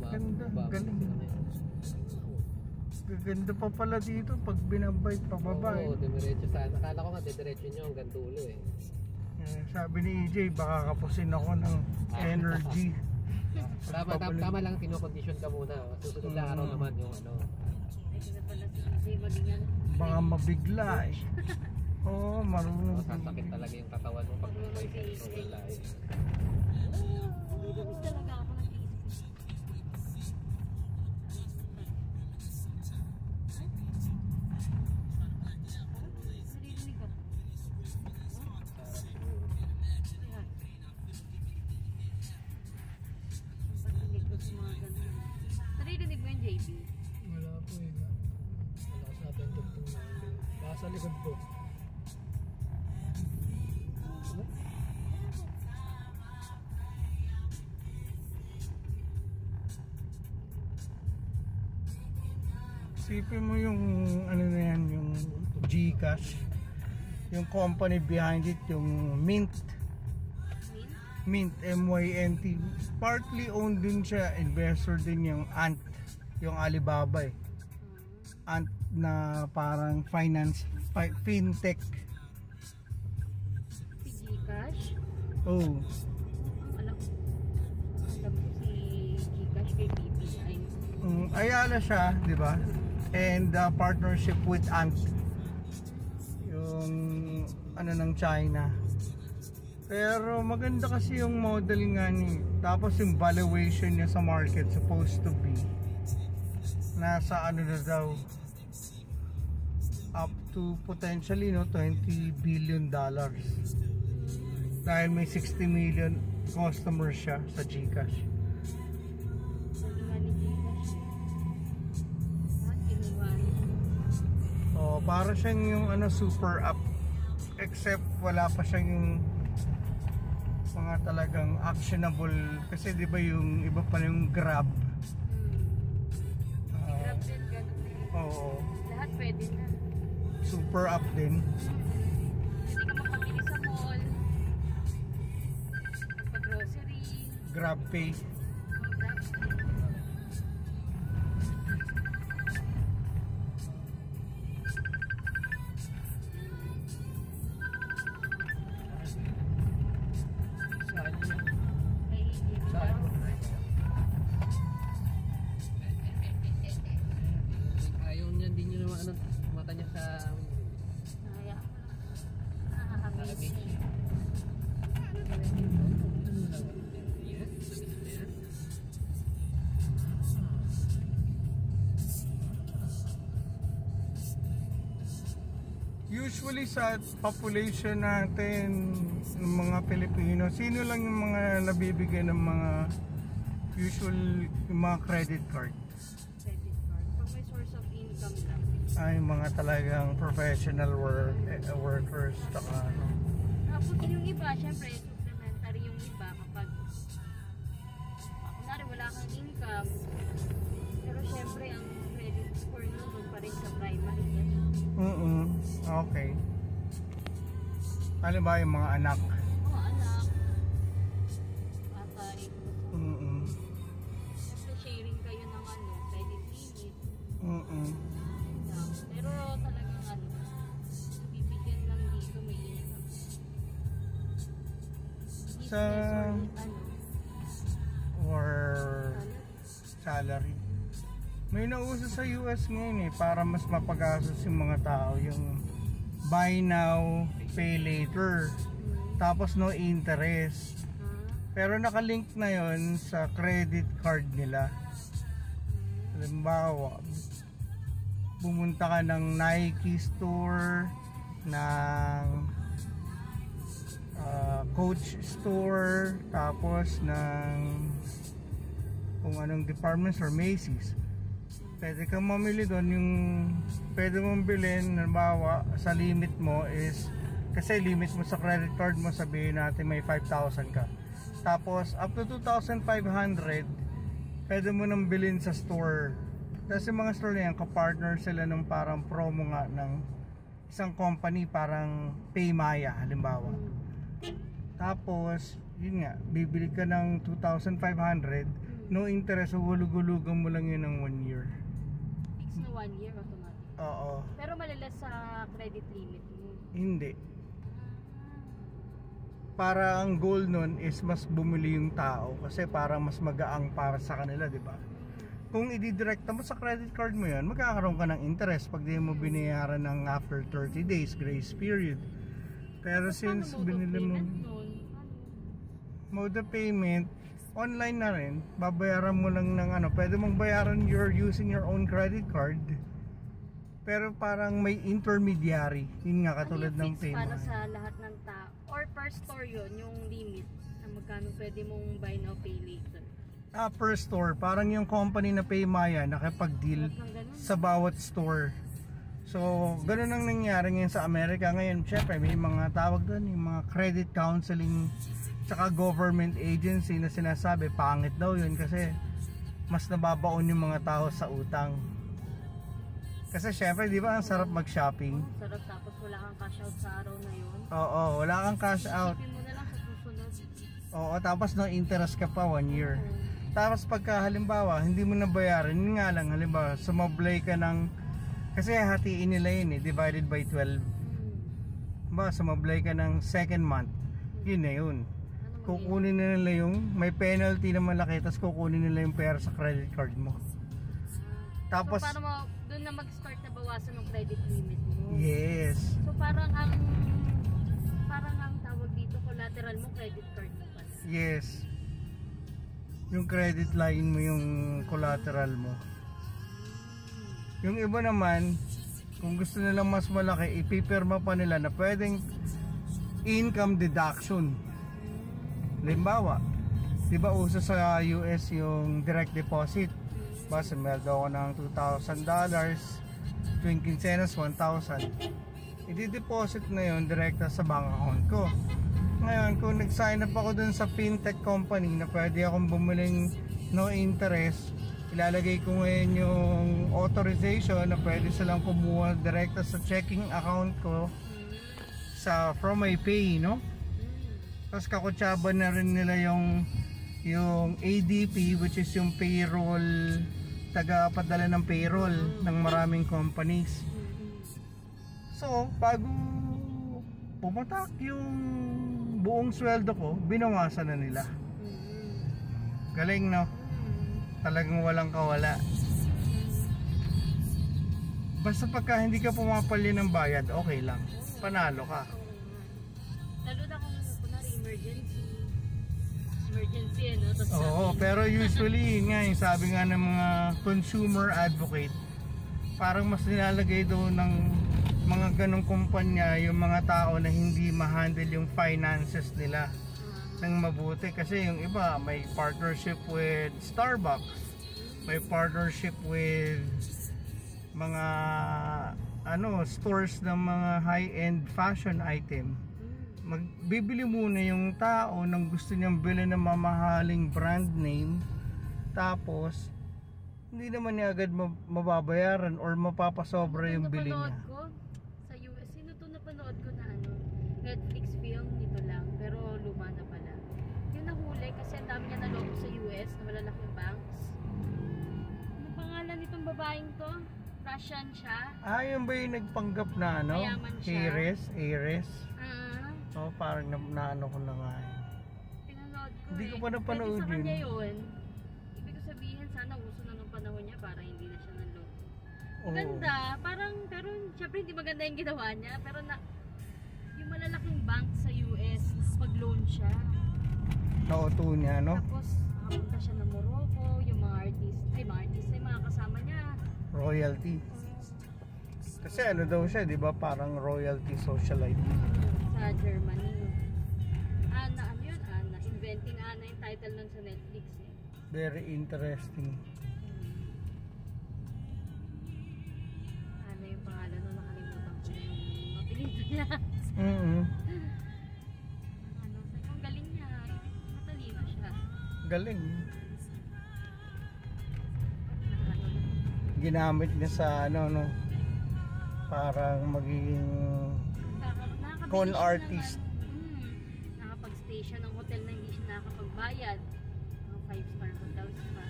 Ganda, galing. Sila na yun. Gaganda pa pala dito pag binabay pababa. Oo, dumiretso sa nakala ko nga didiretso nyo hanggang dulo eh. Sabi ni EJ, baka kapusin ako ng energy. Tama lang, kinokondisyon ka muna. Susunod na araw naman yung ano. Pwede na pala si EJ malingan. Baka mabigla eh. Oo, marunong. Sasakit talaga yung katawan mo pag may control na eh. Tapos talaga ako nag-iisip. Naririnig ako. Ayan. Ang pagdinig ko sa mga ganun. Naririnig mo yung JB? Wala po eh. Malakas natin tugtong natin. Nasa likod po. Isipin mo yung ano na yan, yung GCash, yung company behind it, yung Mint, MYNT, partly owned din siya, investor din yung Ant, yung Alibaba eh. Ant na parang finance, fintech. Si Gcash? Oh, Alam ko si Gcash kay BPI. Ayala siya, di ba? And partnership with Ant, yung ano ng China. Pero maganda kasi yung model nga ni. Tapos yung valuation niya sa market supposed to be nasa ano na daw, up to potentially no 20 billion dollars. Dahil may 60 million customers siya sa GCash. Sabi nga ni Gcash. Kinuha. Oh, para siyang yung ano super app, except wala pa siyang yung mga talagang actionable kasi 'di ba yung iba pa yung Grab. Grab din, ganun din. Oo, Lahat pwede na. super app din. Pwede ka makabili sa mall. Pag-grocery. Grab Pay. Ay, Saan? Ayaw niyan din yun naman ano, mata niya sa Naya. Nakakamiss. Usually sa population natin ng mga Pilipino, sino lang yung mga nabibigyan ng mga usual yung mga credit card? Credit card. Pag may source of income lang. Ay, mga talagang professional workers, tsaka ano. Tapos yung iba, syempre, supplementary yung iba kapag kunwari wala kang income. Pero syempre, ang credit score mo doon pa rin sa primary. Okay. Ano ba yung mga anak? Mga anak, patay. Siyempre, sharing kayo ng credit limit. Pero talagang bibigyan lang dito may income. Sa or salary. May nauso sa US ngayon para mas mapagastos yung mga tao, yung buy now, pay later, tapos no interest. Pero nakalink na yon sa credit card nila. Halimbawa, pumunta ka ng Nike store, ng Coach store, tapos ng kung anong department or Macy's. Pwede kang mamili doon, yung pwede mong bilhin, halimbawa sa limit mo is, kasi limit mo sa credit card mo, sabihin natin may 5,000 ka, tapos up to 2,500 pwede mo nang bilhin sa store. Kasi mga store na yan, kapartner sila ng parang promo nga ng isang company, parang Paymaya halimbawa. Tapos yun nga, bibili ka ng 2,500, no interest, hulug-hulugan mo lang yun ng 1 year. Fix na 1 year automatic. Oo. Pero malalas sa credit limit mo. Hindi. Para ang goal nun is mas bumili yung tao, kasi parang mas magaang para sa kanila, di ba? Kung ididirekta mo sa credit card mo yan, magkakaroon ka ng interest pag di mo binayaran ng after 30 days grace period. Pero since binili mo mode of payment, online na rin, babayaran mo lang ng pwede mong bayaran you're using your own credit card. Pero parang may intermediary, yun nga katulad ng fix para payment. sa lahat ng tao or per store yun, yung limit na magkano pwede mong buy now pay later. Per store, parang yung company na Paymaya nakipag-deal sa bawat store. So, ganun ang nangyari ngayon sa Amerika. Ngayon, syempre, may mga tawag doon, yung mga credit counseling tsaka government agency na sinasabi, pangit daw yun kasi mas nababaon yung mga tao sa utang. Kasi syempre, di ba, ang sarap mag-shopping? Sarap, tapos wala kang cash out sa araw na yun. Oo, wala kang cash out. Isipin mo na lang sa susunod. Oo, tapos no interest ka pa 1 year. Tapos pagka halimbawa, hindi mo nabayaran, yun nga lang, halimbawa, sumablay ka ng, kasi hatiin nila yun divided by 12. Ba, sumablay ka ng second month, yun na yun. Kukunin na nila yung, may penalty na malaki, tapos kukunin nila yung pera sa credit card mo. Tapos, so, para mo, doon na mag-start na bawasan ng credit limit mo. yes. So, parang ang tawag dito, collateral mo, credit card mo pala. Yes. Yung credit line mo, yung collateral mo. Yung iba naman, kung gusto nilang mas malaki, ipipirma pa nila na pwedeng income deduction. Halimbawa, di ba uso sa US yung direct deposit? Basta meron ako ng $2,000, tuwing quincenas 1,000. I-deposit na yun direkta sa bank account ko. Ngayon, kung nag-sign up ako dun sa fintech company na pwede akong bumiling no interest, ilalagay ko ngayon yung authorization na pwede silang kumuha direkta sa checking account ko from my pay, no? Tapos kakutsaba na rin nila yung ADP, which is yung payroll, taga-padala ng payroll ng maraming companies. So, bago pumatak yung buong sweldo ko, binawasan na nila. Galing, no? Talagang walang kawala. Basta pagka hindi ka pumapalya ng bayad, okay lang. Panalo ka. Lalo na kung kunwari emergency ano? Oo, pero usually yun nga, yung sabi nga ng mga consumer advocate, parang mas nilalagay doon ng mga ganong kumpanya, yung mga tao na hindi ma-handle yung finances nila ng mabuti. Kasi yung iba may partnership with Starbucks, may partnership with mga stores ng mga high-end fashion item. Magbibili muna yung tao ng gusto niyang bilhin ng mamahaling brand name, tapos hindi naman niya agad mababayaran or mapapasobra yung bili niya. Ko sa US, sino to napanood ko na Netflix film nito lang, pero luma na pala. Yung nahuli kasi ang dami niya naloko sa US na malalaking banks. Ano pangalan nitong babaeng to? Russian siya. Yun ba yung nagpanggap na Mayaman siya. Ares? Parang naano ko na nga yun. Pinanood ko Hindi ko pa napanood Pwede sa kanya yun. yun. Ibig ko sabihin, sana uso na nung panahon niya para hindi na siya naloko. Oo. Maganda, pero syempre hindi maganda yung ginawa niya, pero yung malalaking bank sa US, pag-loan siya. Nauto niya, no? Tapos, nakapunta siya ng Morocco, yung mga artist, yung mga kasama niya. Royalty. Kasi daw siya, di ba? Parang royalty socialite. Sa Germany. Inventing Anna yung title nun sa Netflix eh. Very interesting. Ano yung pangalan nun? Nakalimutan ko yung mapilito niya. Ang galing niya. Matalino siya. Galing. Ginamit niya sa parang magiging con artist. Nakapag-stay siya ng hotel na hindi siya nakakapagbayad. Mga 5-star hotels pa.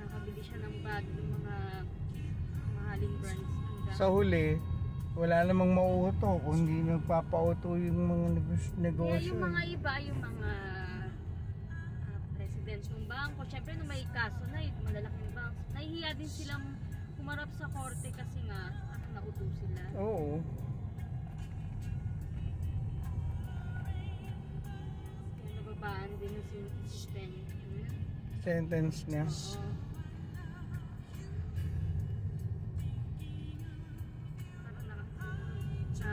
Nakakabili siya ng bag ng mga mahaling brands. Sa huli, wala namang mauuto kung hindi nagpapauto yung mga negosyo. Kaya yung mga iba, yung mga president ng bangko, syempre nung may kaso na yung malalaking banks, nahihiya din silang humarap sa korte kasi nga nauto sila. Oo. Kaya nababaan din yung sentence niya. Oo.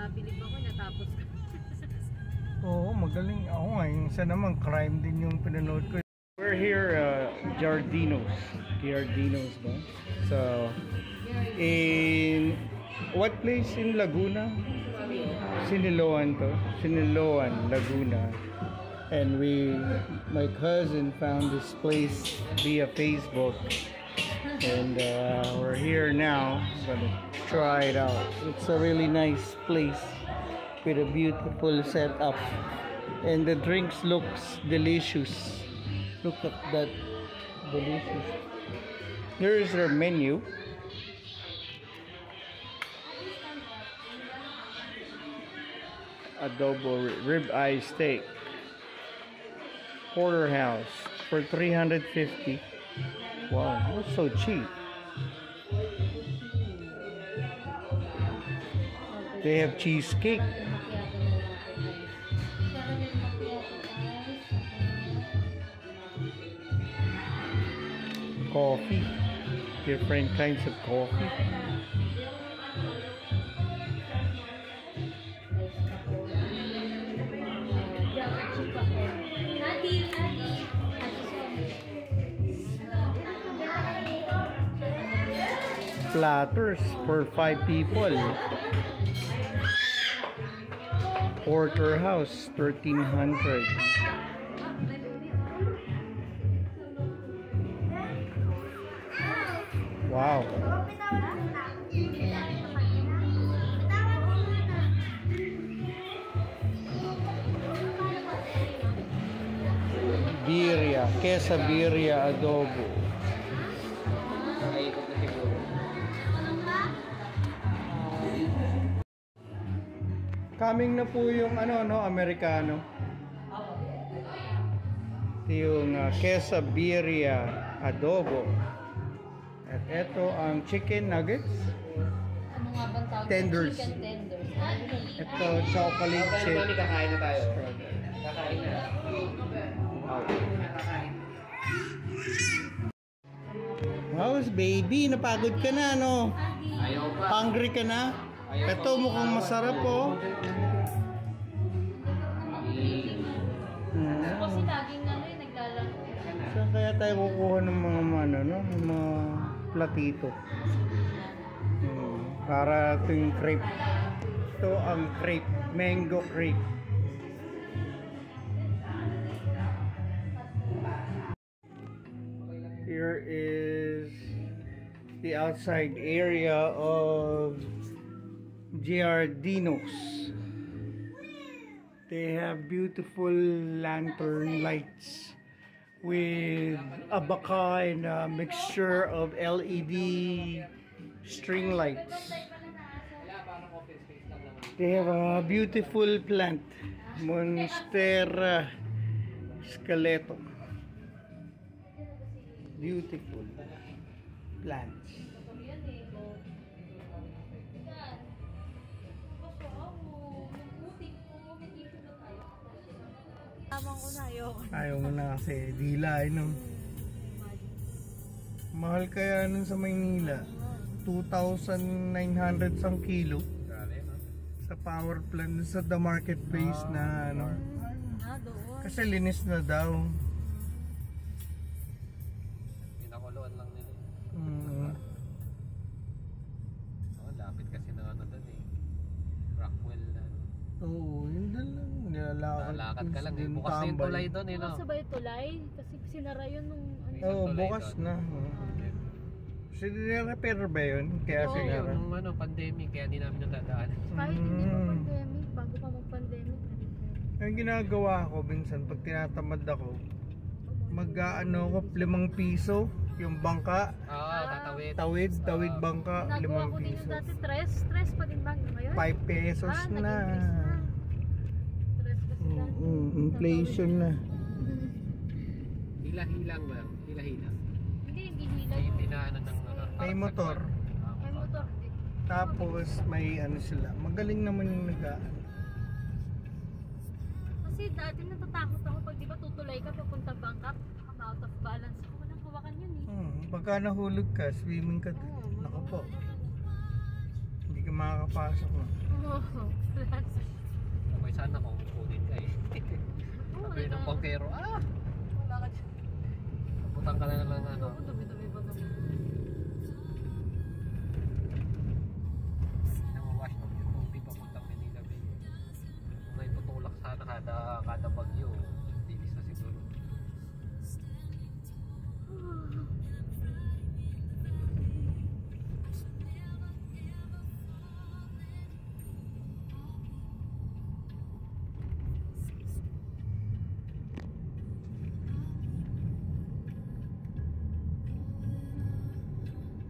Bilib ako, natapos ka. Oo, magaling. Ako nga, yung isa naman, crime din yung pinanood ko. We're here, Giardino's ba? So, in what place in Laguna? Siniloan, Laguna. And my cousin found this place via Facebook. And we're here now. Gonna try it out. It's a really nice place with a beautiful setup, and the drinks looks delicious. Look at that, delicious. Here is their menu. Adobo ribeye steak, porterhouse for $350. Wow, that's so cheap. They have cheesecake. Coffee. Different kinds of coffee. Platters for 5 people. Porterhouse, $1,300. Wow. Birria, quesabirria adobo. Coming na po yung Americano. Ito yung quesabirria adobo. At ito ang chicken nuggets. Ano nga bang tawag? Tenders. Chicken tenders. Ito chocolate chip. Kakain na tayo. Kakain na. How's baby? Napagod ka na, no? Ayaw pa. Hungry ka na? Ito mukhang masarap oh. Kasi laging naglalaro. Saan kaya tayo kukuha ng mga ano, no? Mga platito? Para ito yung crepe. Ito ang crepe. Mango crepe. Here is the outside area of Giardino's. They have beautiful lantern lights with a baka and a mixture of LED string lights. They have a beautiful plant, Monstera Scaleto. Beautiful plants. Tamang ko na, ayoko. Ayaw mo na kasi dila no. Mahal kaya nun sa Maynila. 2,900 sang kilo. Sa power plant sa the market base na ano. Doon. Kasi linis na daw. Pinakuluan lang nila. Lapit kasi na ano doon eh. Rockwell na. Oo, yun din lang. Nilalakad ka lang eh. Bukas na yung tulay doon eh, no? Bukas na ba yung tulay? Kasi sinara yun nung Oo, bukas na. Kasi nire-repair ba yun? Kaya Oo. sinara. Yung ano, pandemic, kaya di namin natadaan. kahit hindi pa pandemic, bago pa mag-pandemic. Ang ginagawa ko minsan pag tinatamad ako, mag-ano ko 5 piso yung bangka, Tatawid. tawid bangka, Ginagawa 5 ko din yung piso. dati, stress pa din ba ngayon? 5 pesos naging na. stress na. Stress kasi dati. Inflation na. Hila-hilang ba? Hila-hila. Hindi hilag. Hindi na ano ng ano. May motor. May motor. Tapos may ano sila. Magaling naman yung Kasi dati natatakot ako pag di ba tutulay ka papunta Bangkok, out of balance ako. Walang hawakan yun eh. Pagka nahulog ka, swimming ka. Nako po. Hindi ka makakapasok na. Okay, sana kung kunin ka eh. Sabi ng bangkero, wala ka dyan. Kaputang ka na lang ano. Dumi-dumi pa kami. Namawash up yung tubig papuntang Manila Bay. Kung may tutulak sana kada bagyo, dinis na siguro.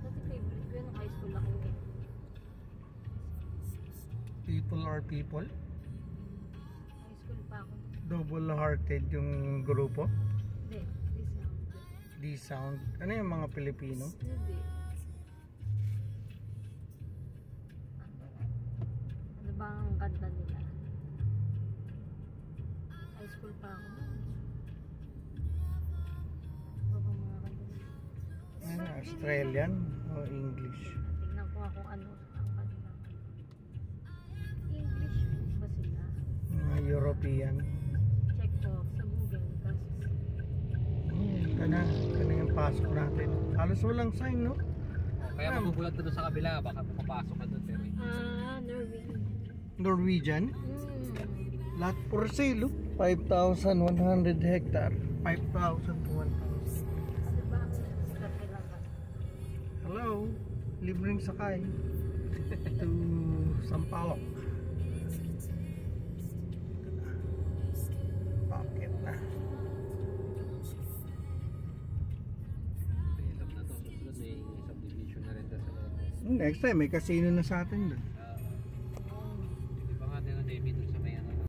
Dati favorite ko yun nung high school ako eh. People are people. High school pa ako. Double-hearted yung grupo. Hindi, this now. D-Sound. Ano yung mga Pilipino? Hindi. Ano ba ang kanta nila? High school pa ako. Ano ba mga kanta nila? Ano, Australian o English? Tingnan ko nga kung ano ang kanilang English ba sila? Mga European. Check ko sa Google kasi Kana yung pasok natin. Halos walang sign, no? Kaya magugulat na doon sa kabila, baka papasok ka doon pero Norwegian. Norwegian. Lahat for sale, oh. 5,100 hectare. 5,000 to 1,000. Ano ba ang start nila ka? Hello, libreng sakay to Sampaloc. Bakit na? develop na to. Susunod may subdivision na rin doon sa loob. Next time, may casino na sa atin doon.